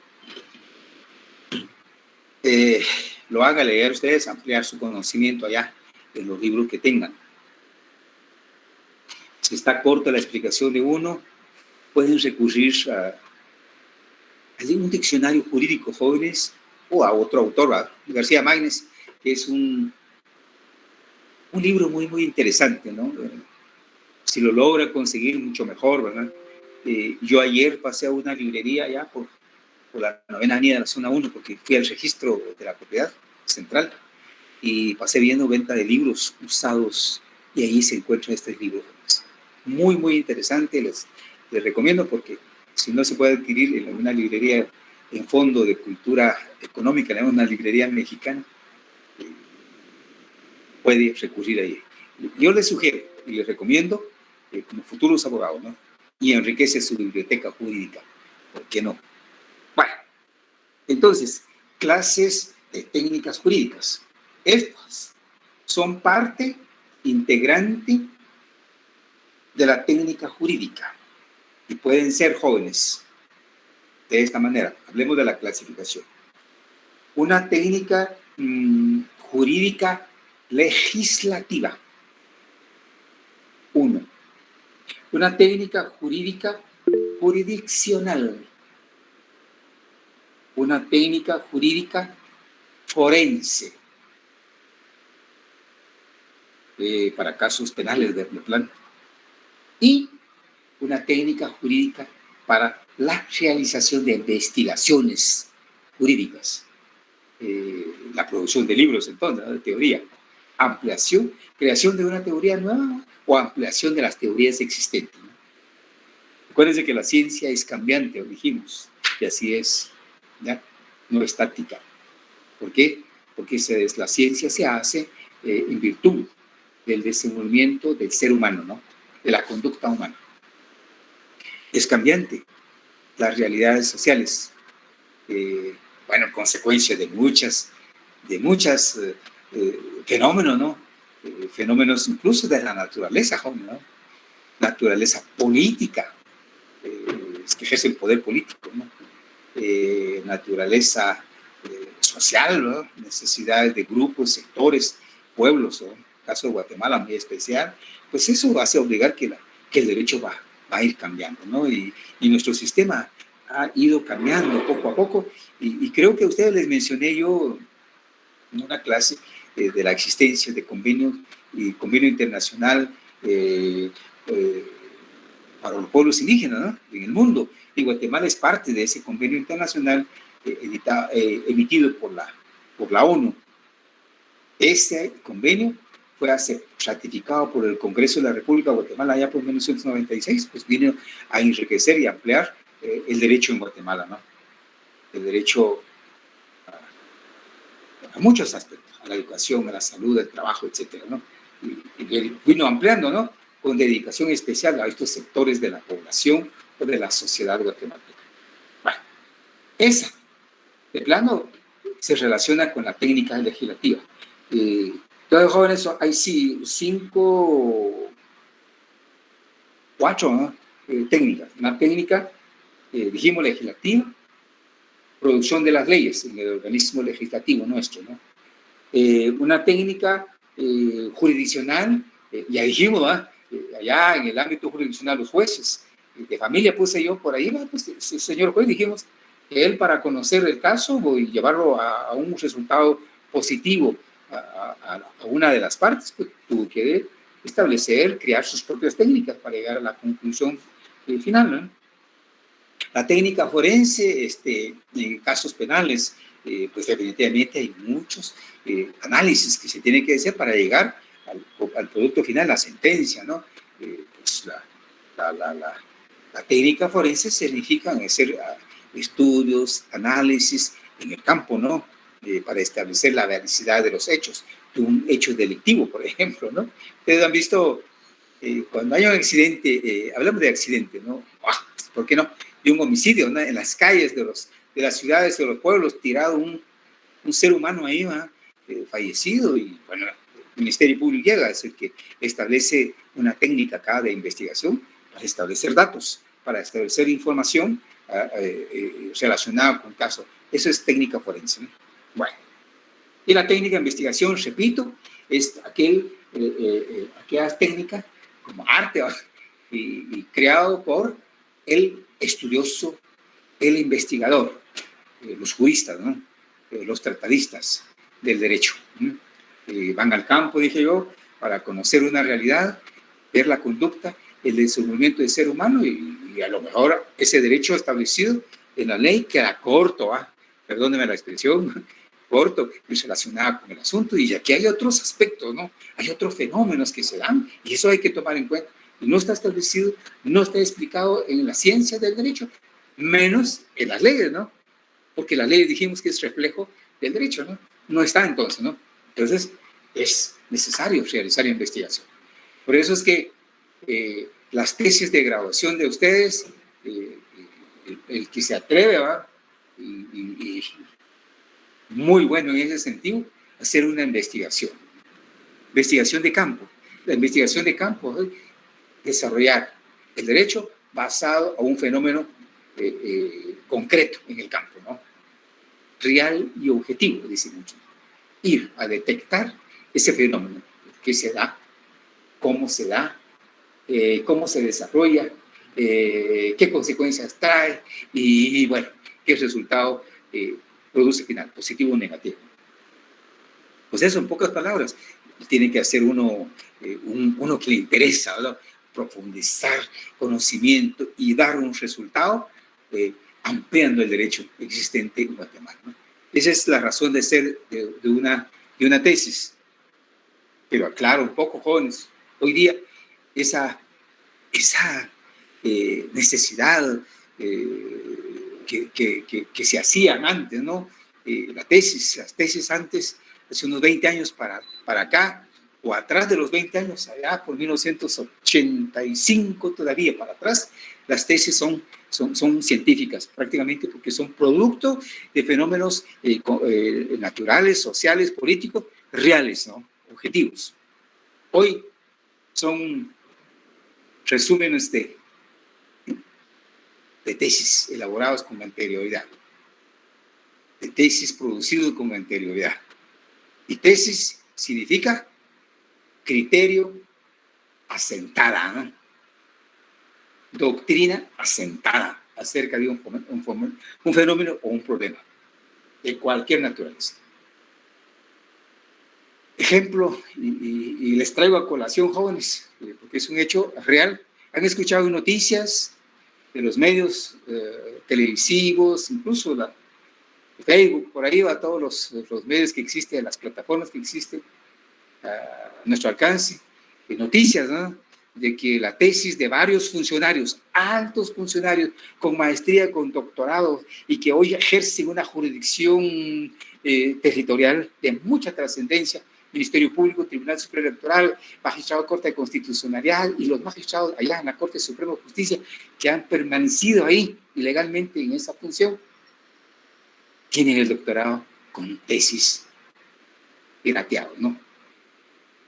Lo hagan leer ustedes, ampliar su conocimiento allá en los libros que tengan. Si está corta la explicación de uno, pueden recurrir a un diccionario jurídico, jóvenes, o a otro autor, ¿verdad? García Maínez, que es un libro muy, muy interesante, ¿no? Si lo logra conseguir, mucho mejor, ¿verdad? Yo ayer pasé a una librería allá por la 9ª avenida de la zona 1, porque fui al registro de la propiedad central, y pasé viendo venta de libros usados, y ahí se encuentran estos libros. Muy, muy interesante, les recomiendo, porque si no se puede adquirir en una librería en fondo de cultura económica, una librería mexicana, puede recurrir ahí. Yo les sugiero y les recomiendo como futuros abogados, ¿no? Y enriquece su biblioteca jurídica. ¿Por qué no? Bueno, entonces, clases de técnicas jurídicas. Estas son parte integrante de la técnica jurídica y pueden ser jóvenes. De esta manera, hablemos de la clasificación. Una técnica jurídica legislativa. 1. Una técnica jurídica jurisdiccional. una técnica jurídica forense para casos penales de plano, y una técnica jurídica para la realización de investigaciones jurídicas, la producción de libros, entonces, de teoría, ampliación, creación de una teoría nueva o ampliación de las teorías existentes, ¿no? Acuérdense que la ciencia es cambiante, lo dijimos, y así es, ¿ya? No estática. ¿Por qué? Porque la ciencia se hace en virtud del desenvolvimiento del ser humano, ¿no? De la conducta humana. Es cambiante. Las realidades sociales, bueno, consecuencia de muchas fenómenos, ¿no? Fenómenos incluso de la naturaleza, ¿no? Naturaleza política, es que ejerce el poder político, ¿no? Naturaleza social, ¿no? Necesidades de grupos, sectores, pueblos, ¿no? En el caso de Guatemala muy especial, pues eso hace obligar que el derecho va a ir cambiando, ¿no? Y nuestro sistema ha ido cambiando poco a poco, y creo que a ustedes les mencioné yo en una clase de la existencia de convenio internacional para los pueblos indígenas, ¿no? En el mundo. Y Guatemala es parte de ese convenio internacional emitido por la ONU. Ese convenio fue ratificado por el Congreso de la República de Guatemala ya por 1996, pues vino a enriquecer y ampliar el derecho en Guatemala, ¿no? El derecho a muchos aspectos, a la educación, a la salud, al trabajo, etcétera, ¿no? Y vino ampliando, ¿no? Con dedicación especial a estos sectores de la población o de la sociedad guatemalteca. Bueno, esa, de plano, se relaciona con la técnica legislativa. Entonces, jóvenes, hay cuatro, ¿no? Técnicas. Una técnica, dijimos, legislativa, producción de las leyes en el organismo legislativo nuestro, ¿no? Una técnica jurisdiccional, ya dijimos, ¿no? Allá en el ámbito jurisdiccional, los jueces de familia puse yo por ahí, ¿no? Pues, señor juez, dijimos que él, para conocer el caso y llevarlo a un resultado positivo a una de las partes, pues tuvo que establecer, crear sus propias técnicas para llegar a la conclusión final, ¿no? La técnica forense, en casos penales, pues definitivamente hay muchos análisis que se tienen que hacer para llegar al producto final, la sentencia, ¿no? Pues la técnica forense significa hacer estudios, análisis en el campo, ¿no? Para establecer la veracidad de los hechos, de un hecho delictivo, por ejemplo, ¿no? Ustedes han visto, cuando hay un accidente, hablamos de accidente, ¿no? ¿Por qué no? De un homicidio, ¿no? En las calles de las ciudades, de los pueblos, tirado un ser humano ahí, ¿no? Fallecido, y bueno, el Ministerio Público llega, es el que establece una técnica acá de investigación para establecer datos, para establecer información relacionada con el caso. Eso es técnica forense, ¿no? Bueno, y la técnica de investigación, repito, es aquella técnica como arte, ¿no? y creado por el estudioso, el investigador, los juristas, ¿no? Los tratadistas del derecho. Van al campo, dije yo, para conocer una realidad, ver la conducta, el desenvolvimiento del ser humano, y a lo mejor ese derecho establecido en la ley queda corto, perdónenme la expresión, corto, relacionado con el asunto, y aquí hay otros aspectos, ¿no? Hay otros fenómenos que se dan, y eso hay que tomar en cuenta. Y no está establecido, no está explicado en la ciencia del derecho, menos en las leyes, ¿no? Porque las leyes dijimos que es reflejo del derecho, ¿no? No está entonces, ¿no? Entonces, es necesario realizar investigación. Por eso es que las tesis de graduación de ustedes, el que se atreve, ¿va? Y muy bueno en ese sentido, hacer una investigación de campo. La investigación de campo, desarrollar el derecho basado a un fenómeno concreto en el campo, ¿no? Real y objetivo, dice mucho. Ir a detectar ese fenómeno, qué se da, cómo se da, cómo se desarrolla, qué consecuencias trae y bueno, qué resultado produce final, positivo o negativo. Pues eso, en pocas palabras, tiene que hacer uno que le interesa, ¿verdad? Profundizar conocimiento y dar un resultado ampliando el derecho existente en Guatemala, ¿no? Esa es la razón de ser de una tesis. Pero aclaro un poco, jóvenes, hoy día esa necesidad que se hacían antes, ¿no? Las tesis antes, hace unos 20 años para acá, o atrás de los 20 años, allá por 1985 todavía para atrás, las tesis son científicas prácticamente porque son producto de fenómenos naturales, sociales, políticos, reales, ¿no? Objetivos. Hoy son resúmenes de tesis elaborados con anterioridad, de tesis producidos con anterioridad. Y tesis significa criterio asentada, ¿no? Doctrina asentada acerca de un fenómeno o un problema de cualquier naturaleza. Ejemplo, y les traigo a colación, jóvenes, porque es un hecho real. Han escuchado noticias de los medios televisivos, incluso Facebook, por ahí va todos los medios que existen, las plataformas que existen a nuestro alcance, noticias, ¿no? De que la tesis de varios funcionarios, altos funcionarios, con maestría, con doctorado, y que hoy ejercen una jurisdicción territorial de mucha trascendencia, Ministerio Público, Tribunal Superior Electoral, Magistrado de Corte de Constitucionalidad y los magistrados allá en la Corte Suprema de Justicia que han permanecido ahí ilegalmente en esa función, tienen el doctorado con tesis pirateados, ¿no?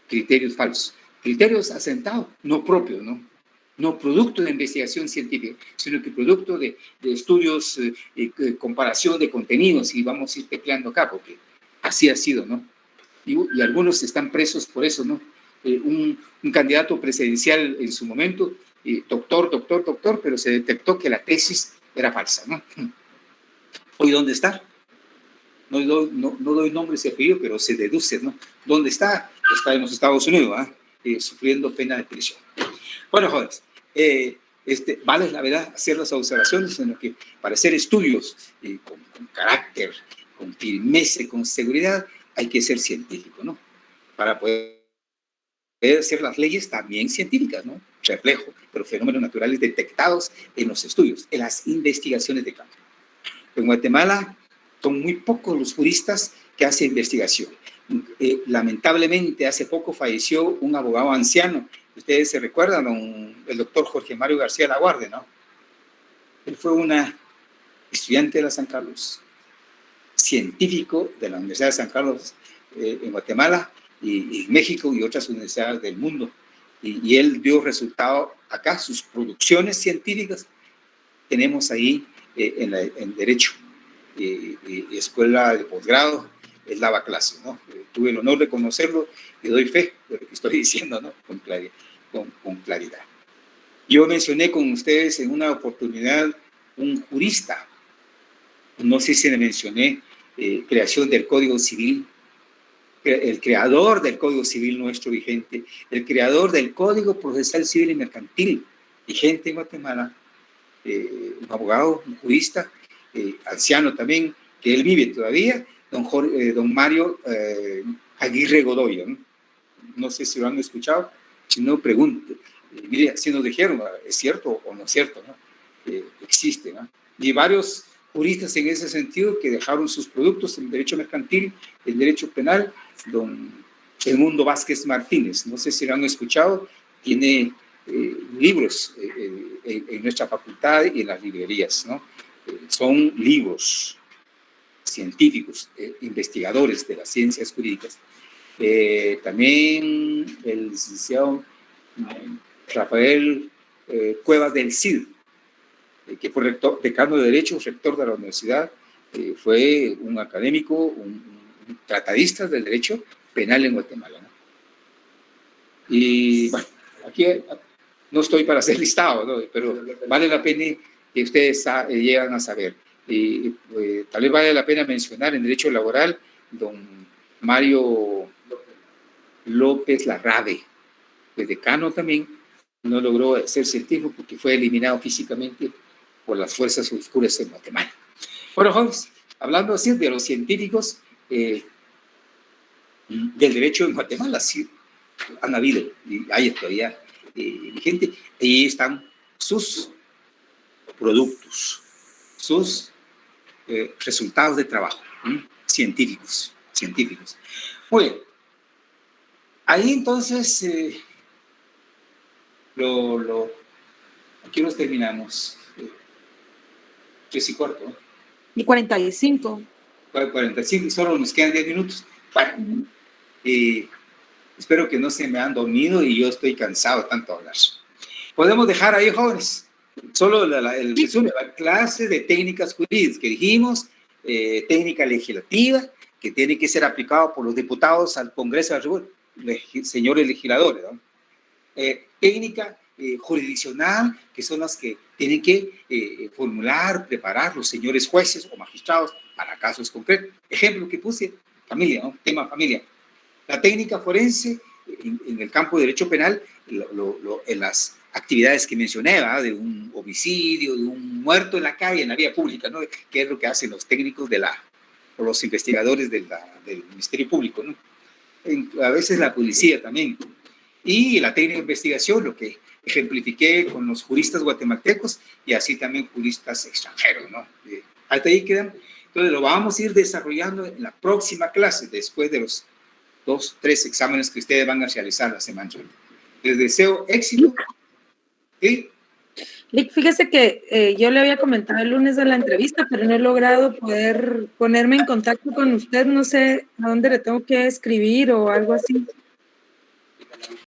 Criterios falsos, criterios asentados, no propios, ¿no? No producto de investigación científica, sino que producto de estudios, comparación de contenidos, y vamos a ir tecleando acá, porque así ha sido, ¿no? Y algunos están presos por eso, ¿no? Un candidato presidencial en su momento, doctor, pero se detectó que la tesis era falsa, ¿no? ¿Hoy dónde está? No doy nombres y apellidos, pero se deduce, ¿no? ¿Dónde está? Está en los Estados Unidos, sufriendo pena de prisión. Bueno, jóvenes, vale la verdad hacer las observaciones en lo que para hacer estudios con carácter, con firmeza, con seguridad, hay que ser científico, ¿no? Para poder hacer las leyes también científicas, ¿no? Reflejo de los fenómenos naturales detectados en los estudios, en las investigaciones de campo. En Guatemala son muy pocos los juristas que hacen investigación. Lamentablemente, hace poco falleció un abogado anciano. Ustedes se recuerdan, el doctor Jorge Mario García Laguarde, ¿no? Él fue una estudiante de la San Carlos, científico de la Universidad de San Carlos en Guatemala y en México y otras universidades del mundo. Y él dio resultado acá, sus producciones científicas. Tenemos ahí en Derecho, escuela de posgrado, él daba clases, ¿no? Tuve el honor de conocerlo y doy fe de lo que estoy diciendo, ¿no? Con claridad. Yo mencioné con ustedes en una oportunidad un jurista, no sé si le mencioné, creación del Código Civil, el creador del Código Civil nuestro vigente, el creador del Código Procesal Civil y Mercantil vigente en Guatemala, un abogado, un jurista, anciano también, que él vive todavía, don Mario Aguirre Godoy, ¿no? No sé si lo han escuchado, si no, pregunto. Mire, si nos dijeron, ¿es cierto o no es cierto, ¿no? Existe, ¿no? Y varios juristas en ese sentido que dejaron sus productos en derecho mercantil, en derecho penal, don Edmundo Vázquez Martínez, no sé si lo han escuchado, tiene libros en nuestra facultad y en las librerías, ¿no? Son libros científicos, investigadores de las ciencias jurídicas. También el licenciado Rafael Cuevas del Cid, que fue rector, decano de Derecho, rector de la universidad, fue un académico, un tratadista del derecho penal en Guatemala, ¿no? Y bueno, aquí no estoy para hacer listado, ¿no? Pero vale la pena que ustedes llegan a saber. Tal vez vale la pena mencionar en Derecho Laboral, don Mario López Larrade, de decano también, no logró ser científico porque fue eliminado físicamente por las fuerzas oscuras en Guatemala. Bueno, jóvenes, hablando así de los científicos del derecho en Guatemala, sí, han habido y hay todavía gente, y están sus productos, sus resultados de trabajo, científicos. Muy bien. Ahí entonces, aquí nos terminamos. 3:15, ¿no? Y 45. 45, solo nos quedan 10 minutos. Bueno, espero que no se me han dormido y yo estoy cansado de tanto hablar. Podemos dejar ahí, jóvenes, solo el resumen, clases de técnicas jurídicas que dijimos, técnica legislativa, que tiene que ser aplicado por los diputados al Congreso de la República, señores legisladores, ¿no? Técnica jurisdiccional, que son las que tienen que formular, preparar los señores jueces o magistrados para casos concretos. Ejemplo que puse, familia, ¿no? Tema familia. La técnica forense, en el campo de derecho penal, en las actividades que mencioné, ¿verdad? De un homicidio, de un muerto en la calle, en la vía pública, ¿no? Que es lo que hacen los técnicos o los investigadores del Ministerio Público, ¿no? A veces la policía también. Y la técnica de investigación, lo que ejemplifiqué con los juristas guatemaltecos y así también juristas extranjeros, ¿no? Hasta ahí quedan. Entonces lo vamos a ir desarrollando en la próxima clase, después de los 2-3 exámenes que ustedes van a realizar la semana. Les deseo éxito. ¿Sí? Lick, fíjese que yo le había comentado el lunes de la entrevista, pero no he logrado poder ponerme en contacto con usted. No sé a dónde le tengo que escribir o algo así.